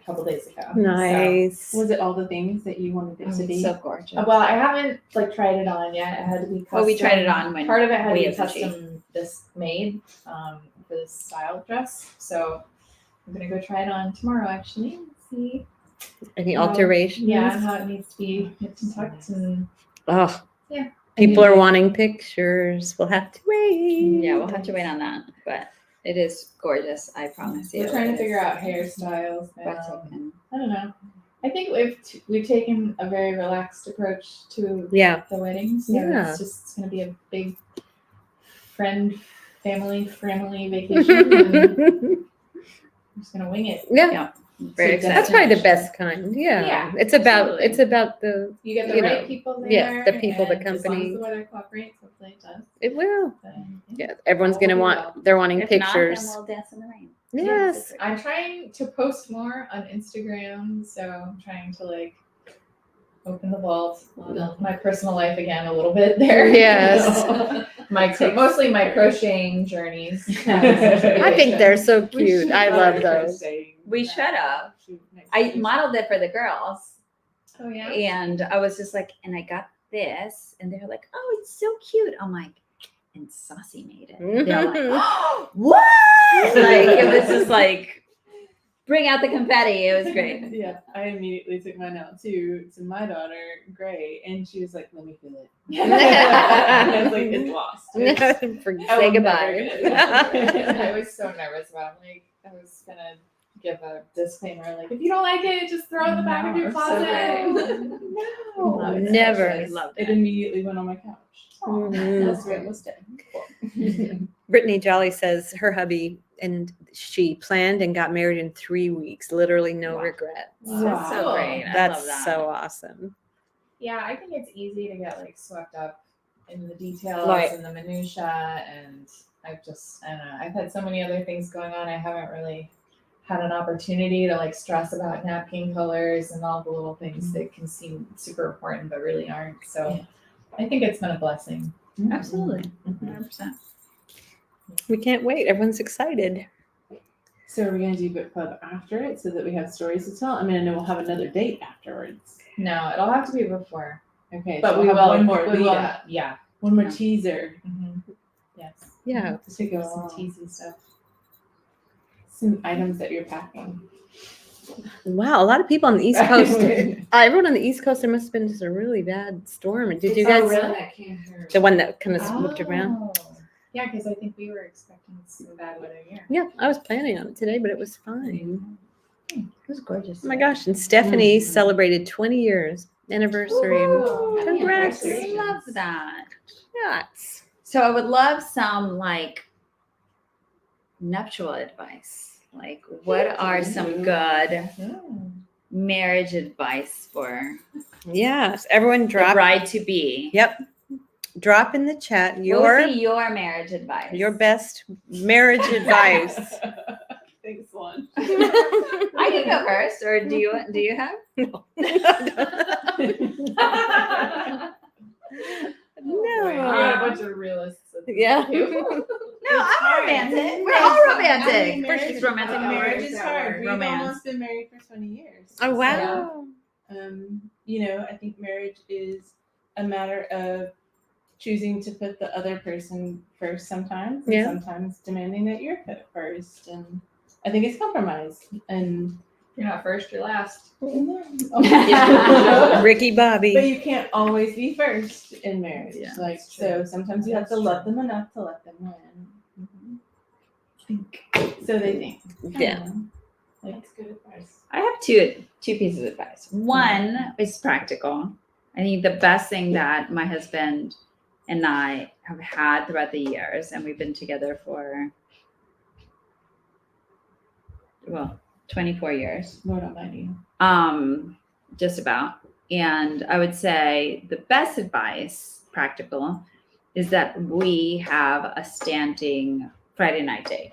a couple days ago. Nice. Was it all the things that you wanted it to be? So gorgeous. So, well, I haven't like tried it on yet. It had to be custom. Well, we tried it on when part of it had to we be had sushi. custom this made for this style dress. So I'm gonna go try it on tomorrow actually and see Any alterations? yeah how it needs to be nipped and tucked and Oh. Yeah. People are wanting pictures. We'll have to wait. Yeah, we'll have to wait on that, but it is gorgeous. I promise you. we're trying to It figure is out hairstyles. breathtaking. I don't know. I think we've taken a very relaxed approach to Yeah. the wedding, so Yeah. it's gonna be a big friend family vacation. And I'm just gonna wing it. Yeah. Very So excited. That's probably the best kind. Yeah. Yeah, It's about absolutely. the You get the You right know, people there. yeah, the people, the and as long company. as the weather cooperates, hopefully it does. it will. Then, Yeah. Everyone's All gonna will be want well. they're wanting If pictures. not, then we'll dance in the rain. Yes. I'm trying to post more on Instagram, so I'm trying to like open the vault on my personal life again a little bit there. Yes. Mostly my crocheting journeys. I think they're so We cute. should I go love those. crocheting. We should have. Shoot, next I Tuesday. modeled it for the girls, Oh yeah. and I was just like, and I got this, and they were like, "Oh, it's so cute." I'm like, and Saucy made it. And they're like, "Oh, what?" Like it was just like, bring out the confetti. It was great. Yeah, I immediately took mine out to my daughter, Gray, and she was like, "Let me feel it." I was like, "It's lost." Say goodbye. I was so nervous about it. Like I was gonna give a disclaimer, like if you don't like it, just throw it in the back of your No, so closet. great. No, it's Never. precious. Loved It it. immediately went on my couch. Mhm. That's where it was dead. Brittany Jolly says her hubby and she planned and got married in 3 weeks. Literally no Wow. regrets. That's so Wow. great. I That's love that. so awesome. Yeah, I think it's easy to get like swept up in the details Right. and the minutia, and I don't know. I've had so many other things going on. I haven't really had an opportunity to like stress about napkin colors and all the little things that can seem super important but really aren't. So I think it's been a blessing. Absolutely, 100%. We can't wait. Everyone's excited. So are we gonna do book club after it so that we have stories to tell? I mean, I know we'll have another date afterwards. No, it'll have to be before. Okay, But so we we'll will have one more we lead will up, yeah. one more teaser Yes. Yeah. to go Some along. teasy stuff. Some items that you're packing. Wow, a lot of people on the East Coast. Everyone on the East Coast, there must have been just a really bad storm. Did you guys? Oh, really? I can't hear. The one that kind of moved around. Oh. Yeah, because I think we were expecting some bad weather here. Yeah, I was planning on it today, but it was fine. It was gorgeous. Oh my gosh! And Stephanie celebrated 20 years anniversary. Woohoo. Happy Congrats. anniversary. Love that. Yes. So I would love some like nuptial advice. Like, what are some good marriage advice for Yes. Everyone the drop. bride to be? Yep. Drop in the chat What would your be your marriage advice? your best marriage advice. Thanks, Lon. I can go first, or do you have? No. We got a bunch of realists. at the Yeah. table. No, I'm romantic. We're all romantic. Marriage- She's romantic. Marriage is hard. We've Romance. almost been married for 20 years. Oh wow. I think marriage is a matter of choosing to put the other person first sometimes, and Yeah. sometimes demanding that you're put first. And I think it's compromise. And You're not first, you're last. Ricky but Bobby. you can't always be first in marriage. Yeah, Like that's true. so, sometimes you have to That's love true. them enough to let them win. So they think. Yeah. That's good advice. I have two pieces of advice. One is practical. I think the best thing that my husband and I have had throughout the years, and we've been together for 24 years. Lord Almighty. Just about. And I would say the best advice, practical, is that we have a standing Friday night date.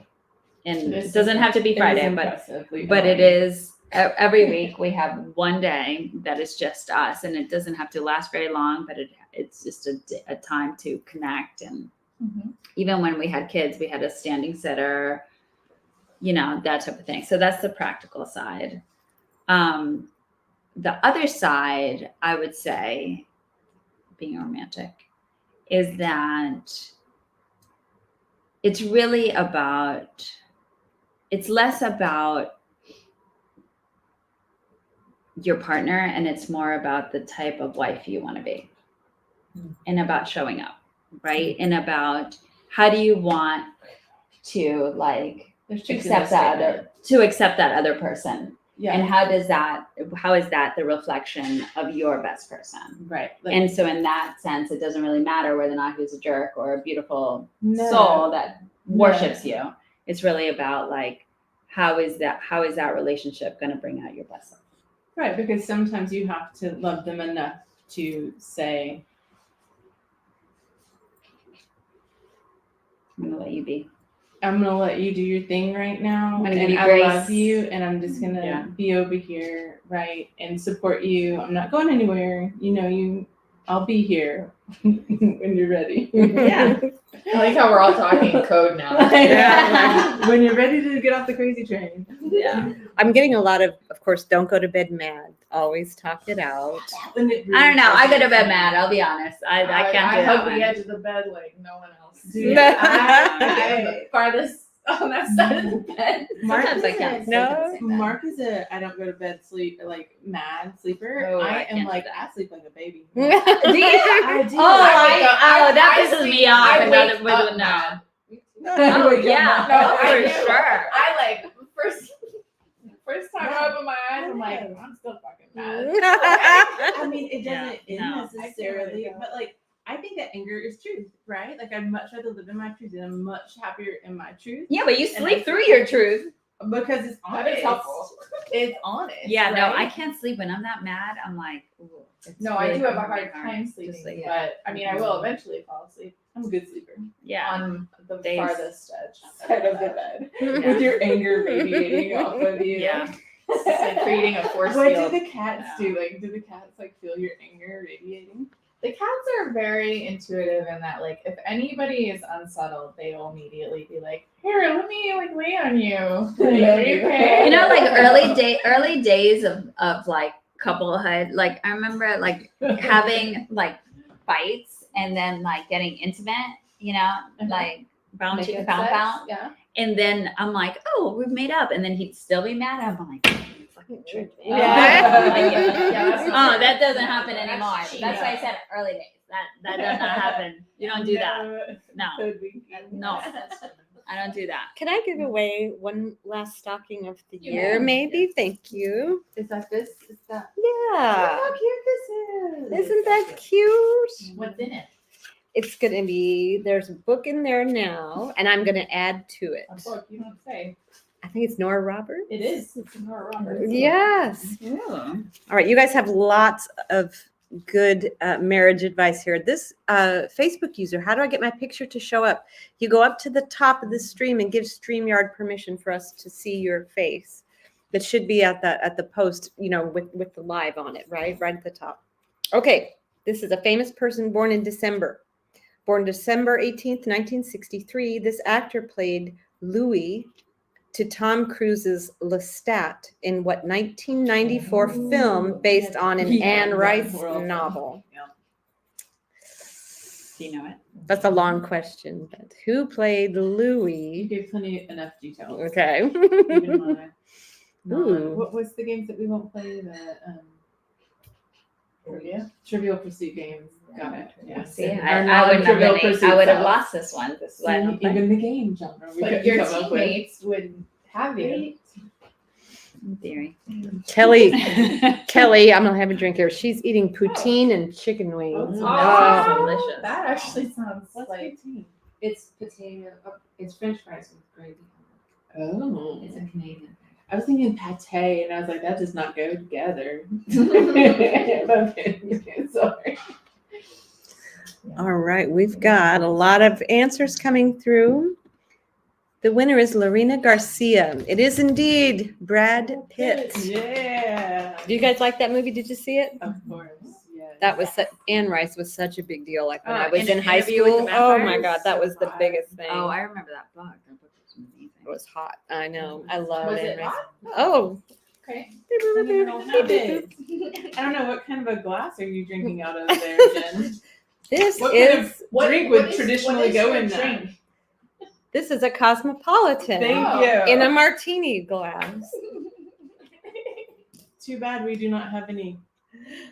And This it doesn't have to be It is Friday, impressively but it annoying. is every week we have one day that is just us, and it doesn't have to last very long, but it's just a time to connect. And even when we had kids, we had a standing sitter, that type of thing. So that's the practical side. The other side, I would say, being romantic, is that it's really it's less about your partner, and it's more about the type of wife you want to be, and about showing up, right? And about how do you want to There's two accept that other person, Yeah. and how is that the reflection of your best person? Right. And so in that sense, it doesn't really matter whether or not he's a jerk or a beautiful no. soul that No. worships you. It's really about how is that relationship going to bring out your best self? Right, because sometimes you have to love them enough to say, I'm going to let you be. I'm gonna let you do your thing right now, I'm gonna give and you I grace. love you, and I'm just gonna Yeah. be over here, right, and support you. I'm not going anywhere. I'll be here when you're ready. Yeah. I like how we're all talking code now. Yeah. When you're ready to get off the crazy train. Yeah. I'm getting a lot of course, don't go to bed mad. Always talk it out. I don't know. I go to bed mad. I'll be honest. I can't do I that hug one. the edge of the bed like no one else. Dude, I am the farthest on that side of the bed. Mark Sometimes is I can't. No. Mark is I don't go to bed mad sleeper. Oh, I I can't am do like that. I sleep like a baby. Do you? I do. That I pisses sleep- me off. I Another wake with up no. mad. Oh Wake up yeah, mad. No, for I do. sure. I like first time I open my eyes, I'm like, I'm still fucking mad. I mean, it doesn't Yeah, end no. necessarily, but like I think that anger is truth, right? Like I'd much rather live in my truth, and I'm much happier in my truth Yeah, but you And sleep I- through your truth. because it's That honest. is helpful. It's honest. Yeah, no, I right? can't sleep when I'm that mad. I'm like, ooh, it's No, I really do have a hard hard time sleeping, Just like, but I mean, I will eventually fall asleep I'm a good sleeper. yeah. on the Days. farthest side of the bed. With your anger radiating off of you. Yeah. It's like creating a force What field. do the cats do? Like, do the cats like feel your anger radiating? The cats are very intuitive in that, like, if anybody is unsettled, they will immediately be like, "Here, let me like lay on you." Are you okay? You know, like early days of like couplehood. Like I remember like having like fights and then like getting intimate. You know, like bound Making to pound sex? pound. Yeah. And then I'm like, oh, we've made up. And then he'd still be mad. I'm like, you fucking tricked me. Yeah, Oh, that doesn't happen anymore. cheating. That's why I said early days. That does not happen. You don't do that. No. Could we? No, I don't do that. Can I give away one last stocking of the You year, may. maybe? Thank you. Is that this? Is that? Yeah. How cute this is! Isn't that cute? What's in it? It's going to be, there's a book in there now, and I'm going to add to it. A book, you don't say. I think it's Nora Roberts. It is. It's Nora Roberts. Yes. All right. You guys have lots of good marriage advice here. This Facebook user, how do I get my picture to show up? You go up to the top of the stream and give StreamYard permission for us to see your face. That should be at the post, with the live on it, right at the top. Okay. This is a famous person born in December. Born December 18th, 1963, this actor played Louis to Tom Cruise's Lestat in what 1994 film based on an Anne Rice novel. Do you know it? That's a long question, but who played You Louis? gave enough details. Okay. Even my Ooh. what was the games that we won't play? The Trivial Pursuit games. Got it. Yes. See, And I our wouldn't have Trivial been. Pursuit I would have self. lost this one. This is why I don't play. Even the game genre. We But couldn't your come up with. teammates would have you. In theory. Kelly, I'm gonna have a drink here. She's eating poutine and chicken wings. Oh, that sounds Oh. delicious. That actually sounds What's like poutine? It's potato. It's French fries with gravy. Oh. It's a Canadian. I was thinking pate, and I was like, that does not go together. Sorry. All right, we've got a lot of answers coming through. The winner is Lorena Garcia. It is indeed Brad Pitt. Yeah. Do you guys like that movie? Did you see it? Of course. Yes. That was Anne Rice was such a big deal. Like when I Oh, was in in high Interview with the school. Oh my Vampires? God, that was the biggest thing. Oh, I remember that book. That book was amazing. It was hot. I know. I love Was Anne it Rice. hot? Oh. Okay. I don't have it. I don't know what kind of a glass are you drinking out of there, Jen? This What kind is of drink would traditionally go in that? that? this is a cosmopolitan Thank Oh. you. in a martini glass. Too bad we do not have any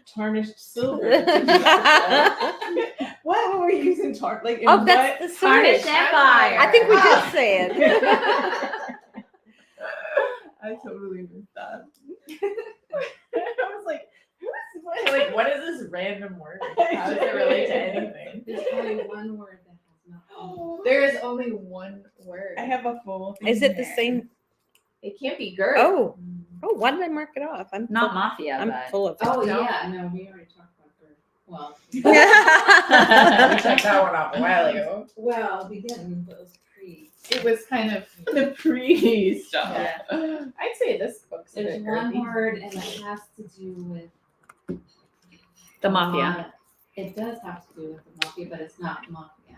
tarnished silver. to do that with. What were we using like in Oh, what? that's the Tarnished Swedish. Empire. I think we did Oh. say it. I totally missed that. I was like, What is this random word? How does it relate to anything? There's only one word that has not. There is only one word. I have a full. Is it the thing same? here. It can't be Gert. Oh, why did I mark it off? I'm Not full, mafia, I'm but full of it. Oh No. yeah, no, we already talked about her. Well, We checked that one off a while ago. we didn't. But it was pre. It was kind of. The pre stuff. Yeah. I'd say this book's a There's bit one girthy. word, and it has to do with the mafia. It does have to do with the mafia, but it's not mafia.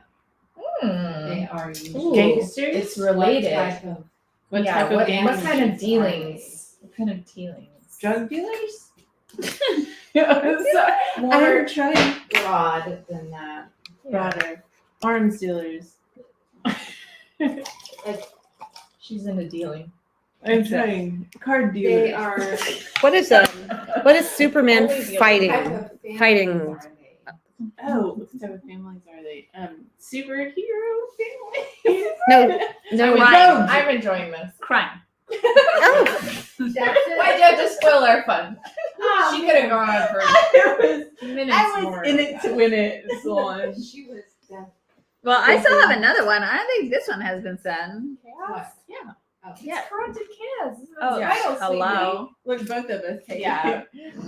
Hmm. They are usually Gangsters? It's related. What type of What Yeah, type of what gangsters kind of are dealings? What kind of dealings? Drug dealers? more trying. broad than that. Broader. Arms dealers. She's into dealing. I'm trying. Card dealers. They are What is Superman Only the fighting? what type of families Fighting. are they? Oh, what type of families are they? Superhero families? No, Crime. I'm enjoying this. Crime. Oh, That's it. Why'd you have to spoil our fun? Oh, She could have gone on for I minutes was more. in it to win it, Salon. She was dead. Well, I still have another one. I think this one has been said. What? Yeah. Oh. Yeah. Corrupted Kids. This is Oh, the title, hello. Look, both of us. Yeah.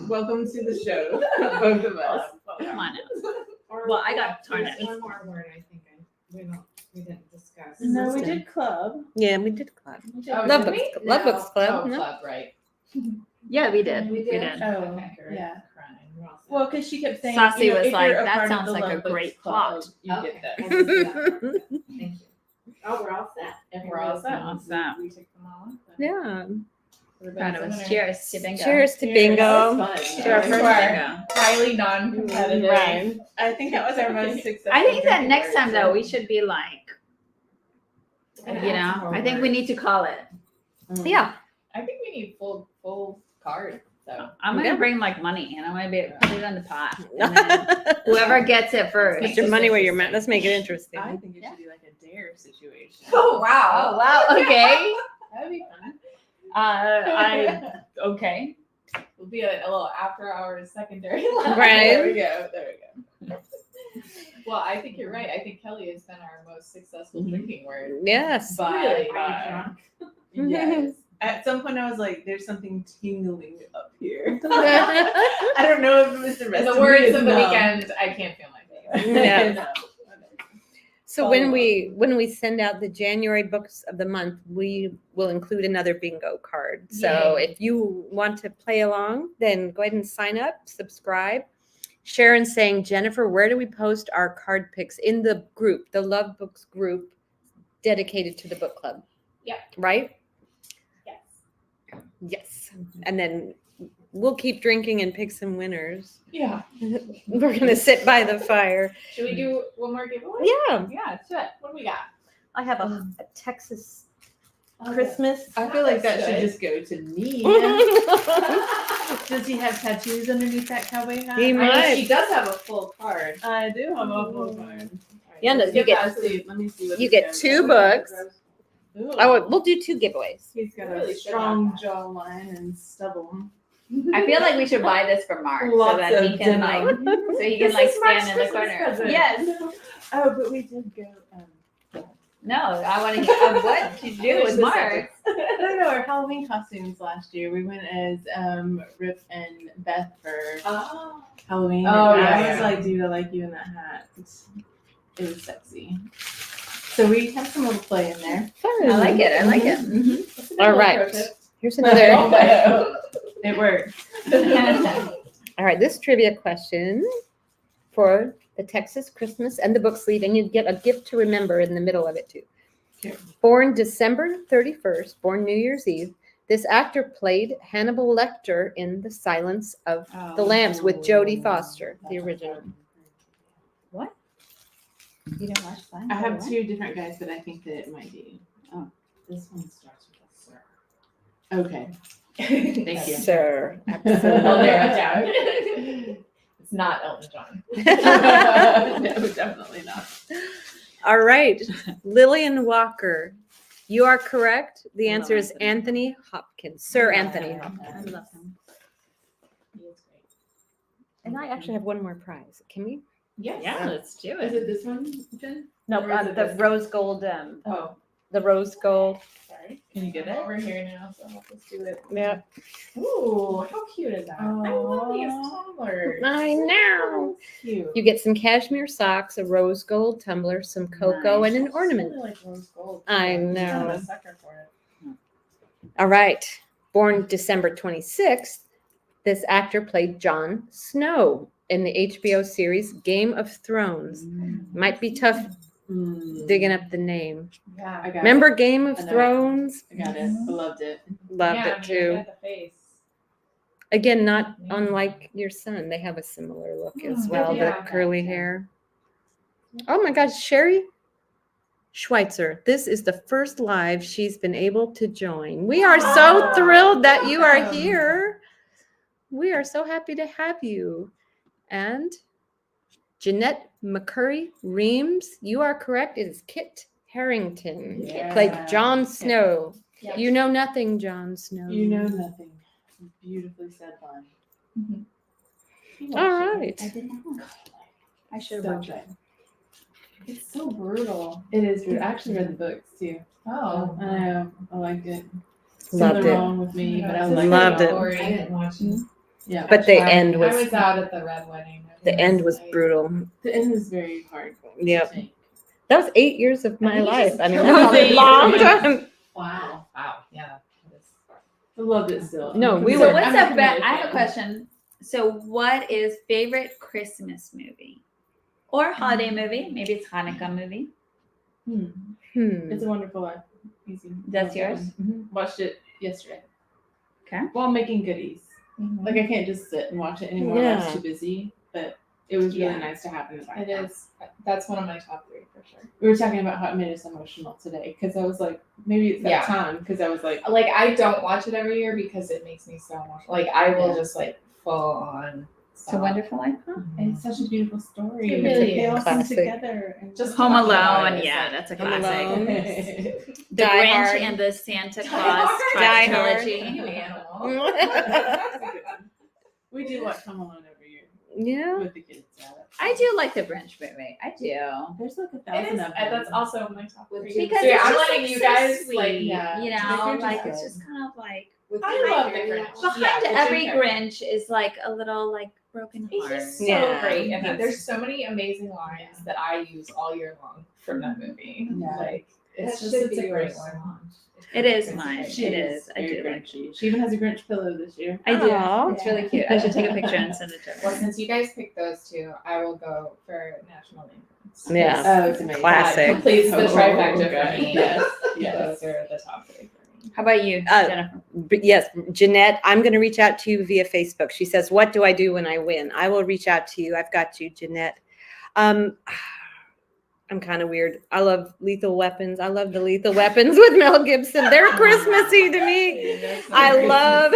Welcome to the show. Both of us. Come on now. Or Well, I got there's tarnished. one more word I think we didn't discuss. No, we did club. yeah, we did club. Oh, Love did Books, we? Love No. Books Club. Oh, no? club, right. Yeah, we did. We We did. did. Oh, Okay. yeah. Crime. We're all set. Well, because she kept saying, Saucy was if like, you're a "That part of sounds the like a Love Books great Club, plot." You Okay, get that. I can see that part. Thank you. Oh, we're all set. If we're all set. Awesome. We took them all. Yeah. Proud of us. Cheers to bingo. Cheers to That bingo. was fun. To our Yeah. first Right. bingo. Highly non-competitive. Right. I think that was our most successful. I think that drinking next word, time so- though, we should be like, you know, I think we need to call it. Yeah. I think we need full card. So I'm gonna Yeah. bring like money and I'm gonna put it on the pot. And then whoever gets it first. Put your money where your mouth. Let's make it interesting. I think it should be like a dare situation. Oh wow. Oh wow. Okay. That'd be fun. Okay. We'll be a little after hours secondary. Right. There we go. There we go. Well, I think you're right. I think Kelly has been our most successful drinking word. Yes. By Really? far. Yes. At some point, I was like, "There's something tingling up here." I don't know if it was the rest In the of words me is of the numb. weekend, I can't feel my face. Yeah. No. So when we send out the January books of the month, we will include another bingo card. So if you want to play along, then go ahead and sign up, subscribe. Sharon's saying, Jennifer, where do we post our card picks in the group, the Love Books group dedicated to the book club? Yeah. Right? Yes. Yes. And then we'll keep drinking and pick some winners. Yeah. We're gonna sit by the fire. Should we do one more giveaway? Yeah. Yeah, shit. What do we got? I have a Texas Christmas. I feel like that That's should good. just go to me. He Does he have tattoos underneath that cowboy hat? He I know might. she does have a full card. I do have a full card. Yeah, no, you get- Let's see, let me see what you this get goes 2 on. books. Ooh. Oh, we'll do 2 giveaways. He's got Really a should strong have that. jawline and stubble. I feel like we should buy this for Mark so Lots that he of can like denim. so he can like stand in the corner. Yes. Oh, but we did go. No, I want to get what did you do with Mark? I don't know, our Halloween costumes last year. We went as Rip and Beth for Oh. Halloween. Oh, and I yeah, was yeah. like, dude, I like you in that hat. It was sexy. So we have some little play in there. I like it. I like it. That's a good All little right. pro tip. Here's another. It worked. All right, this trivia question for the Texas Christmas and the book sleeve, and you get a gift to remember in the middle of it too. Here. Born December 31st, born New Year's Eve, this actor played Hannibal Lecter in The Silence of the Lambs with Jodie Foster, the original. What? You don't watch Signs? I have 2 different guys, but I think that it might be. This one starts with a sir. Okay. Thank you. Sir, Oh, absolutely. there, down. It's not Elton John. No, definitely not. All right, Lillian Walker, you are correct. The answer is Anthony Hopkins, Sir Anthony Hopkins. I love him. And I actually have one more prize. Can we? Yes. Yeah, let's do Is it. it this one, Jen? No, Or is it the this? rose gold. Oh. The rose gold. Sorry. Sorry. Can you get I'm it? over here now, so I'll just do it. Yeah. Ooh, how cute is that? I love these tumblers. I know. Cute. You get some cashmere socks, a rose gold tumbler, some cocoa, Nice. and an ornament. I like rose gold. I I'm know. a sucker for it. All right. Born December 26th, this actor played Jon Snow in the HBO series Game of Thrones. Might be tough digging up the name. Yeah. I got Remember it. Game of I know it. Thrones? I got it. I loved it. Loved Yeah, it too. Got the face. Again, not Yeah. unlike your son. They have a similar look as Mm, well, yeah. the curly Yeah. hair. Oh my gosh, Sherry Schweitzer. This is the first live she's been able to join. We are so Oh, thrilled that you are welcome. here. We are so happy to have you. And Jeanette McCurry Reams, you are correct. It is Kit Harington. Yeah. Played Jon Snow. Yep. You know nothing, Jon Snow. You know nothing. Beautifully said line. Mhm. You All watched it, right. I didn't know. I should So have watched good. it. It's so brutal. It is good. I actually read the books too. Oh. I know. I liked it. Loved Something it. wrong with me, but I It's liked Loved it. gory. I didn't watch it. Yeah. But the I- end was I was out at the red wedding. the end was Like, brutal. The end is very hard. to Yep. take. That was 8 years of my think he life. just I mean, killed that was a the- long time. Wow. Wow. Yeah. It is. I loved it still. No, we So were- what's I'm a committed I have a fan. question. So what is favorite Christmas movie? Or holiday movie? Maybe it's Hanukkah movie. It's a Wonderful Life. Easy. That's yours? Watched it yesterday. Okay. While making goodies. Mhm. Like I can't just sit and watch it anymore. I Yeah. was too busy. But it was really Yeah. nice to have in the It background. is. That's one of my top 3 for sure. We were talking about how it made us emotional today because I was like, maybe it's that Yeah. time because I was like, Like I don't watch it every year because it makes me so emotional. Like I will Yeah. just like full on. It's a Wonderful Life. Huh? it's such a beautiful story. It really They all is. come Classic. together and Just Home talk about Alone. it is Yeah, like- that's a Home classic. Alone. The Die Grinch Hard. and the Santa Die Claus Hard. Die Hard. trilogy. Animal. That's a good one. We do watch Home Alone every year Yeah. with the kids. Yeah. I do like the Grinch movie. I do. There's like a It thousand is, of them. that's also my top 3. Because So it's I'm just letting like you so guys sweet, like yeah. you The know, Grinch is like it's good. just kind of like I love the Grinch. behind Yeah, the every Jim Carrey. Grinch is like a little like broken He's heart. just so Yeah. great, and Yes. there's so many amazing lines that I use all year long from that movie. Yeah. Like it's That just should it's be a great yours. one. It is It's mine. great. She It is. I very do like Grinchy. She even has a Grinch pillow this year. I do. Aw. It's really cute. I should take a picture and send it to Well, her. since you guys picked those two, I will go for National Lampoon's. Yeah. Oh, it's amazing. Classic. That completes the Oh, trifecta okay. for me. Yes. Yes. Those are the top 3 for me. How about you, Jennifer? But yes, Jeanette, I'm going to reach out to you via Facebook. She says, "What do I do when I win?" I will reach out to you. I've got you, Jeanette. I'm kind of weird. I love Lethal Weapons. I love the Lethal Weapons with Mel Gibson. They're Christmassy to me. I love,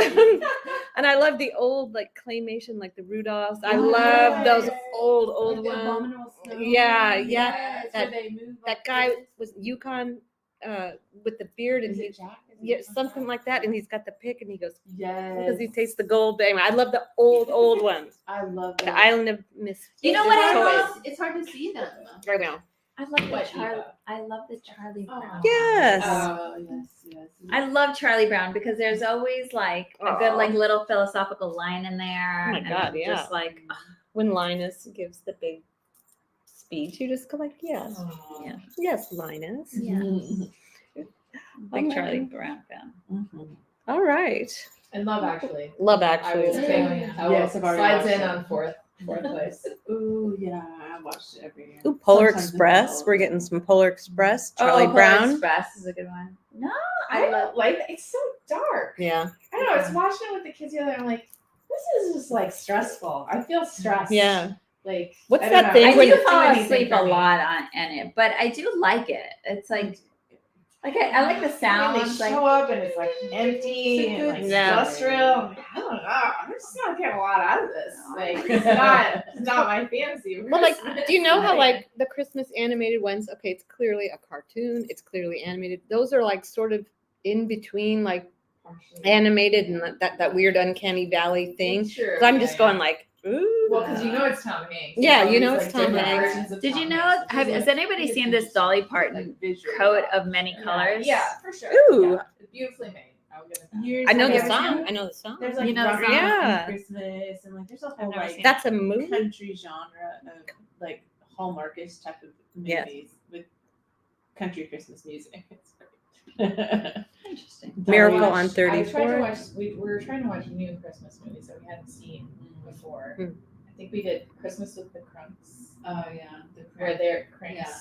and I love the old like claymation, like the Rudolphs. I love those old Like the ones. Abominable Snow. Yeah, yeah. Yes, That- where they move That like guy this. was Yukon with the beard, and Is he, it Jack? Is it yeah, Jack? something like that, and he's got the pick, and he goes Yes. because he tastes the gold. Anyway, I love the old ones. I love The that. Island of Misfits. You know what I Toys. love? It's hard to see them. Right now. I love the What, Charlie. Eva? I love the Charlie Brown. Yes. Oh, yes. I love Charlie Brown because there's always like a good Aw. like little philosophical line in there. Oh my and God, yeah. Just like When Linus gives the big speech, you just go like, yes, Aw. Yeah. yes, Linus. yeah, big Okay. Charlie Brown fan. Mhm. All right. And Love Actually. Love I Actually will is say, good. I will Yes, I've already slides watched in it. on fourth place. Ooh, yeah. I watched it every year. Ooh, Polar Sometimes in Express. the We're middle. getting some Polar Express. Charlie Polar Brown. Express is a good one. No, I don't like that. It's so dark. Yeah. I don't know. I was watching it with the kids the other day. I'm like, this is just like stressful. I feel stressed. Yeah. Like What's I don't that know. thing I I when do didn't fall anything asleep for a me. lot in it, but I do like it. It's like I like the And sounds. they Like show up and it's like empty and like Yeah. industrial. I'm like, I don't know. I'm just not getting a lot out of this. Like it's not my fantasy. of Well, like, Christmas. do you know how like the Christmas animated ones? Okay, it's clearly a cartoon. It's clearly animated. Those are like sort of in between, like animated and that weird uncanny valley thing. It's true. So I'm Yeah, just yeah. going like, Ooh. Well, because you know it's Tom Hanks. Yeah, There's you know always, it's like, Tom different Hanks. versions of Did you Tom know? Hanks, which is Has like- anybody seen this Dolly Parton coat of many colors? Yeah, for sure. Ooh. Yeah, it's beautifully made. I'll give it that. I know Have the you ever song. seen- I know the song. There's like You know the rock song? Yeah. and Christmas and like there's a whole never like seen That's a movie. country genre of like Hallmarkish type of Yes. movies with country Christmas music. It's great. Interesting. Miracle Dolly- on I tried to 34. watch. We were trying to watch new Christmas movies that we hadn't seen before. Hmm. I think we did Christmas with the Crunks, Oh yeah, the where they're Cranks, Yeah.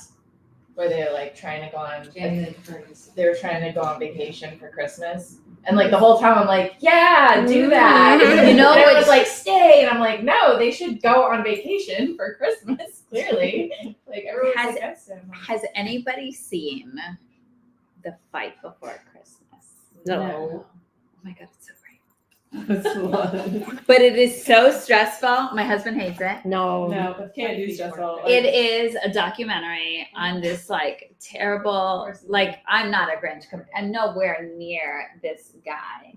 where they're like trying to go on. Jamie Lynn Curtis. They were trying to go on vacation for Christmas, and like the whole time I'm like, yeah, do that. Mhm. You know and what- it was like stay, and I'm like, no, they should go on vacation for Christmas. Clearly, like everyone's Has- against it. I'm like, Has anybody seen The Fight Before Christmas? No. Oh my god, it's so great. That's a lot. But it is so stressful. My husband hates it. No. No, but can't do stressful. It is a documentary on this like terrible, like I'm not a Grinch and nowhere near this guy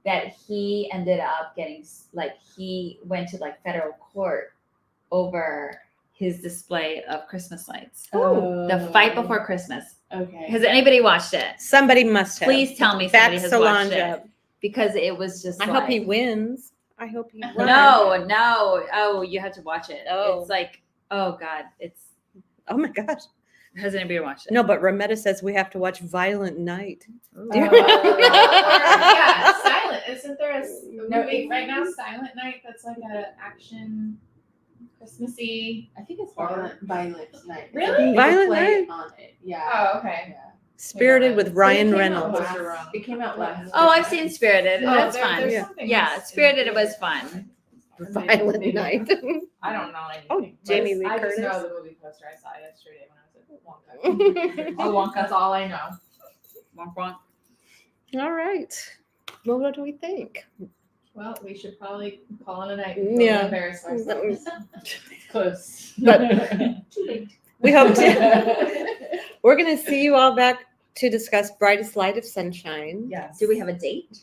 that he ended up getting, like he went to like federal court over his display of Christmas lights. The Fight Before Christmas. Okay. Has anybody watched it? Somebody must have. Please tell me somebody That's has Solange watched up. it because it was just. I like, hope he wins. I hope he wins. No. Oh, you have to watch it. Oh. It's like, oh god, it's. Oh my gosh. Has anybody watched it? No, but Rametta says we have to watch Violent Night. yeah, Silent. Isn't there a No, movie right now? Silent Night. That's like a action Christmassy. I think it's Violet Night. Really? Violent Night on it. Yeah. Oh, okay. Yeah. Spirited with Ryan It came out Reynolds. last- It came out last. Oh, I've seen Spirited. Oh, That's there- fun. there's Yeah. something Yeah, else. Spirited was fun. Violent Night. I don't know anything. Oh, but Jamie Lee I Curtis. just know the movie poster I saw yesterday when I was at Wonka. Oh, Wonka. That's all I know. Wonk, wonk. All right. Well, what do we think? Well, we should probably call it a night. Yeah. Embarrass ourselves. Close. But Too late. we hope to. We're going to see you all back to discuss Brightest Light of Sunshine. Yes. Do we have a date?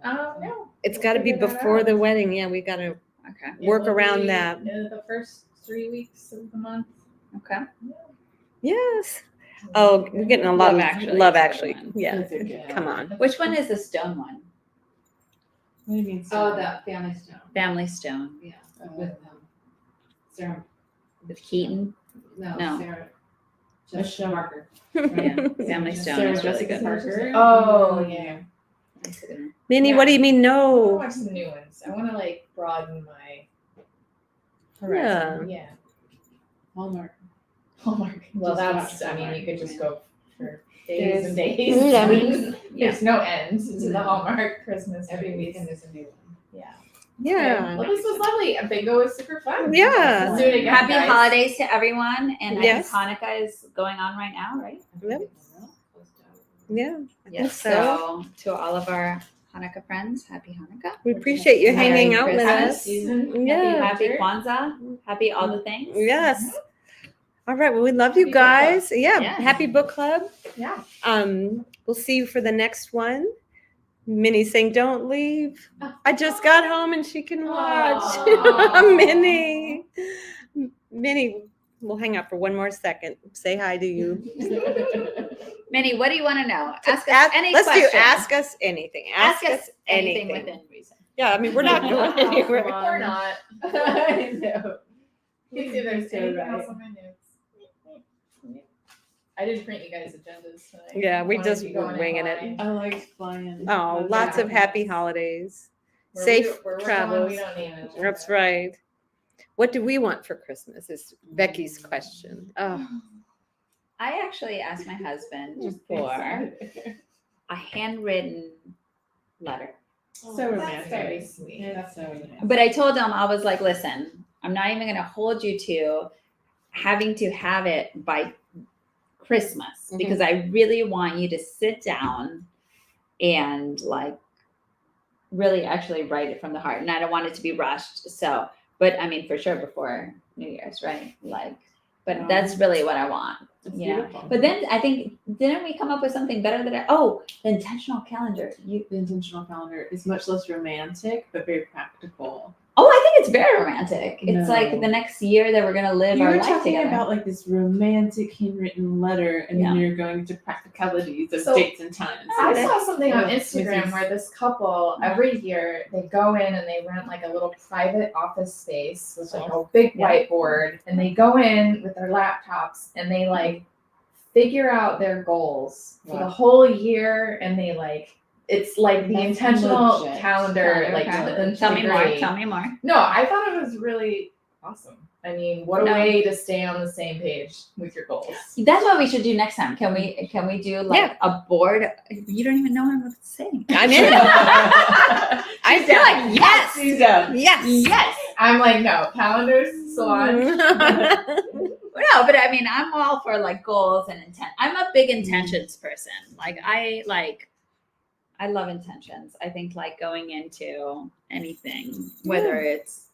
No. It's got to be Figure that before out. the wedding. Yeah, we got to Okay. It work will around be that. in the first 3 weeks of the month. Okay. Yes. Oh, we're getting a lot Love of Actually Love is a good Actually. one. Yeah. That's a good Come one. on. Which one is the stone one? What do you mean? Oh, sorry? that Family Stone. Family Stone Yeah. With Sarah. with Keaton. No. No. Sarah. Michelle. Parker. Yeah, Family Stone Sarah is really Jessica good. Parker. Oh, yeah. Minnie, Yeah. what do you mean I want no? to watch some new ones. I want to like broaden my horizon. Yeah. Hallmark. Hallmark. Well, Just that's. watch I mean, you could just Hallmark. go for days and days. Yeah, I mean, There's no end to the No. Hallmark Christmas Every movies. weekend is a new one. Yeah. Yeah. Well, this was lovely. Bingo was super fun. Yeah. Let's do it again. Happy guys. holidays to everyone, and Yes. I think Hanukkah is going on right now, right? Yep. Yeah. I think so. So to all of our Hanukkah friends, happy Hanukkah. We appreciate you Merry hanging out with Christmas. us. Season. Yeah. Happy Kwanzaa. Happy all the things. Yes. All right. Well, we love you Happy book club. guys. Yeah. Yes. Happy book club. Yeah. We'll see you for the next one. Minnie saying, "Don't leave. I just got home and she can watch." Aw. Minnie. Minnie, we'll hang out for one more second. Say hi to you. Minnie, what do you want to know? Ask us Ask- any let's question. do ask us anything. Ask us anything anything. within reason. Yeah, I mean, we're not going anywhere. Or not. I know. You see, there's So anything right. else on my notes. I didn't print you guys' agendas tonight. Yeah, we Wanted just to go in winging it. blind. I liked flying. Oh, lots of happy holidays. Where Safe we're going, travels. we don't need an agenda. That's right. What do we want for Christmas is Becky's question. Oh, I actually asked my husband for a handwritten letter. So That's romantic. very sweet. Yeah, that's so romantic. But I told him, I was like, listen, I'm not even going to hold you to having to have it by Christmas Mhm. because I really want you to sit down and like really actually write it from the heart. And I don't want it to be rushed. So, but I mean, for sure before New Year's, right? Like, but that's really what I want. It's Yeah. beautiful. But then I think, didn't we come up with something better than the intentional calendar? The intentional calendar is much less romantic, but very practical. Oh, I think it's very romantic. It's like No. the next year that we're gonna live You our were life talking together. about like this romantic handwritten letter, and then Yeah. you're going to practicalities of So, dates and times. I saw something on Yeah, Instagram Mrs. where this couple every year they go in and they rent like a little private office space with like a big Yeah. whiteboard, and they go in with their laptops and they like figure out their goals for the Wow. whole year, and they like it's like the That's intentional legit. calendar, like Okay. to the Tell me more. degree. Tell me more. No, I thought it was really awesome. I mean, what a No. way to stay on the same page with your goals. That's what we should do next time. Can we do like a board? You don't even know what I'm saying. I'm in it. I feel like yes. She's down. Yes. Yes. I'm like, no, calendars, salon. No, but I mean, I'm all for like goals and intent. I'm a big intentions person. Like I love intentions. I think like going into anything, whether it's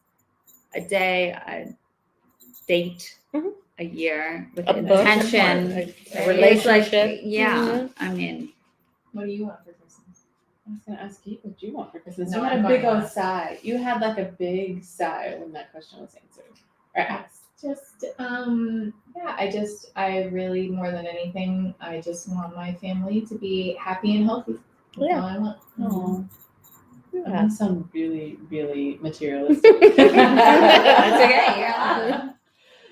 a day, a date, Mhm. a year, with A book, intention, a it's like, relationship. yeah. Mhm. I mean, What do you want for Christmas? I was gonna ask you what you want for Christmas. No, you had I'm a big going old last. sigh. You had like a big sigh when that question was answered or asked. Just yeah, I really, more than anything, I just want my family to be happy and healthy. That's Yeah. all I want. Oh, Yeah. that sounds really, really materialistic. That's okay. Yeah.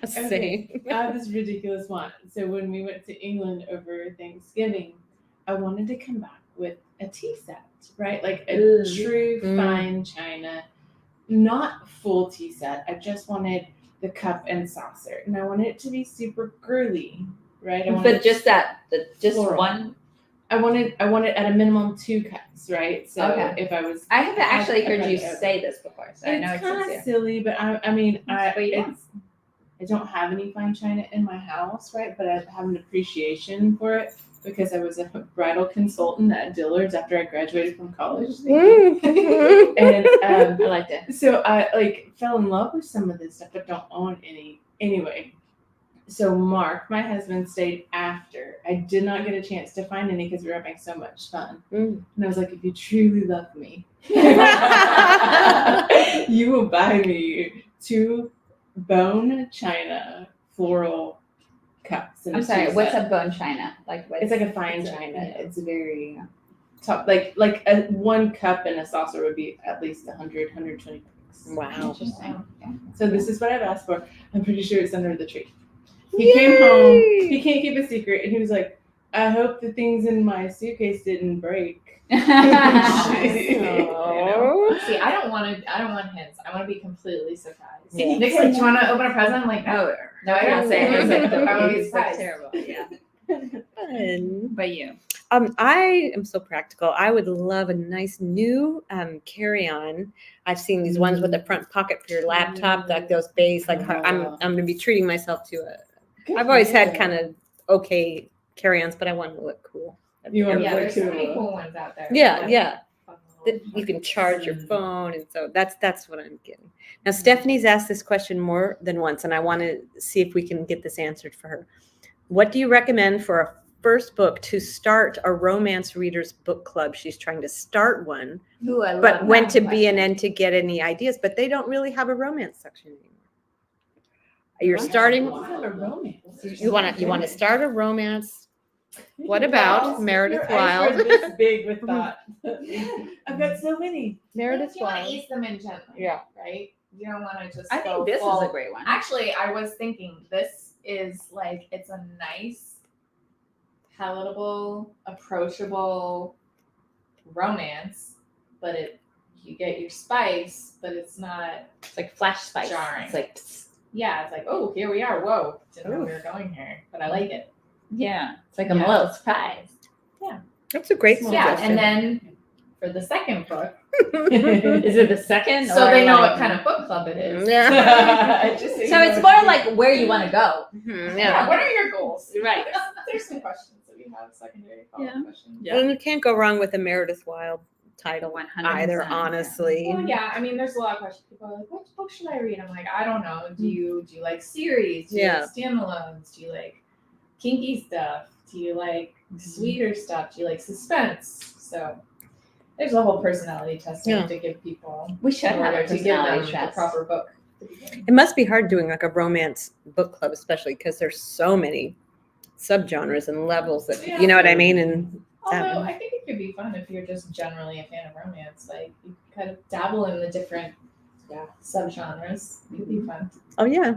Same. I have this ridiculous one. So when we went to England over Thanksgiving, I wanted to come back with a tea set, right? Like a true Mm. fine china, not full tea set. I just wanted the cup and saucer, and I wanted it to be super girly, right? I wanted But just Floral. one. I wanted at a minimum 2 cups, right? So Okay. if I was, I haven't actually I heard you read it. say this before, so I know it's it's kind sincere. of silly, but I mean, That's what you want. I don't have any fine china in my house, right? But I have an appreciation for it because I was a bridal consultant at Dillard's after I graduated from college. Thank you. And I liked it. so I like fell in love with some of this stuff, but don't own any anyway. So Mark, my husband, stayed after. I did not get a chance to find any because we were having so much fun. Mm. And I was like, if you truly love me, you will buy me 2 bone china floral cups. And I'm sorry. tea What's set. a bone china? Like what? It's like a fine it's china. yeah. It's very top, like a 1 cup and a saucer would be at least 120 bucks. Wow. Interesting. Yeah. So this is what I've asked for. I'm pretty sure it's under the tree. He came home. He can't keep a secret, and he was like, "I hope the things in my suitcase didn't break." You know? Oh. See, I don't want hints. I want to be completely surprised. Yeah. Nick's like, do you want to open a present? I'm like, no. No, I gotta say it's like the I wanna be biggest, like, surprised. terrible. Yeah. Fun. But you. I am so practical. I would love a nice new carry-on. I've seen these ones with the front pocket for your laptop, like those beige. Like I'm gonna be treating myself to a. I've always had kind of okay carry-ons, but I want to look cool. You want to Yeah, look there's so many cool. cool ones out there. Yeah, Like, yeah. fun That little you can ones. charge your phone, and so that's what I'm getting. Now Stephanie's asked this question more than once, and I want to see if we can get this answered for her. What do you recommend for a first book to start a romance readers book club? She's trying to start one, Ooh, I but love when that to be question. and to get any ideas, but they don't really have a romance section anymore. You're Romance. starting. You have a romance. You want to start a romance. What about Meredith Your eyes Wild? were this big with thought. I've got so many. Meredith You want to Wild. ease them in gently. Yeah. Right? You don't want to just I go think this full. is a great one. Actually, I was thinking this is like, it's a nice, palatable, approachable romance, but you get your spice, but it's not, It's like flash spice. Jarring. It's like, psst. yeah, it's like, oh, here we are. Whoa, didn't know Ooh. we were going here, but I like it. yeah. It's like I'm Yeah. a little surprised. That's a great Yeah, suggestion. and then for the second book, Is it the second? so or they know like- what kind of book club it is. Yeah. Just So you know it's what more to like where you want to go. Mhm, Yeah. yeah. What are your goals? Right. There's some questions that we have, secondary follow-up Yeah. questions. Yeah. And you can't go wrong with a Meredith Wild title 100%, either, yeah. honestly. Well, yeah, I mean, there's a lot of questions. People are like, "Which book should I read?" I'm like, I don't know. Do you like series? Do you Yeah. like standalones? Do you like kinky stuff? Do you like sweeter stuff? Do you like suspense? So There's a whole personality test you Yeah. have to give people. We should in have a order to give them personality the test. proper book. It must be hard doing like a romance book club, especially because there's so many subgenres and levels that you know what I mean. And that Although one. I think it could be fun if you're just generally a fan of romance. Like you kind of dabble in the different subgenres. It could be fun. Oh yeah,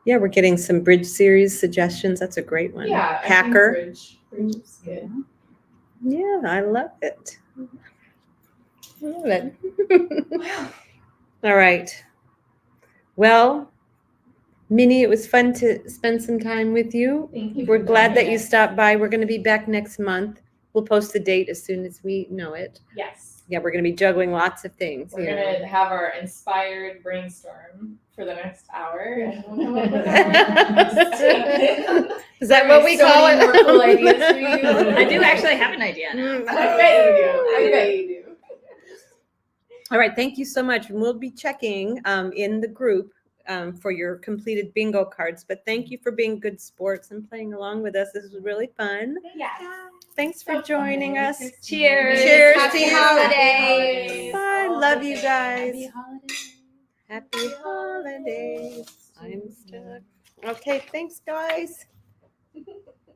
yeah. We're getting some bridge series suggestions. That's a great one. Yeah, Hacker. I think Bridge is good. Yeah, I love it. I love it. All right. Well, Minnie, it was fun to spend some time with you. Thank you. We're for glad that doing you it. stopped by. We're going to be back next month. We'll post the date as soon as we know it. Yes. Yeah, we're going to be juggling lots of things. We're here. gonna have our inspired brainstorm for the next hour, and we'll come up with our Is that what we call it? More cool ideas for you. I do actually have an idea now. Mm. I bet you do. I bet you do. All right, thank you so much. And we'll be checking in the group for your completed bingo cards. But thank you for being good sports and playing along with us. This was really fun. Yes. Thanks for joining us. Cheers. Cheers to Happy you. holidays. Bye. Love you guys. Happy holidays. Happy holidays. I'm stuck. Okay, thanks, guys.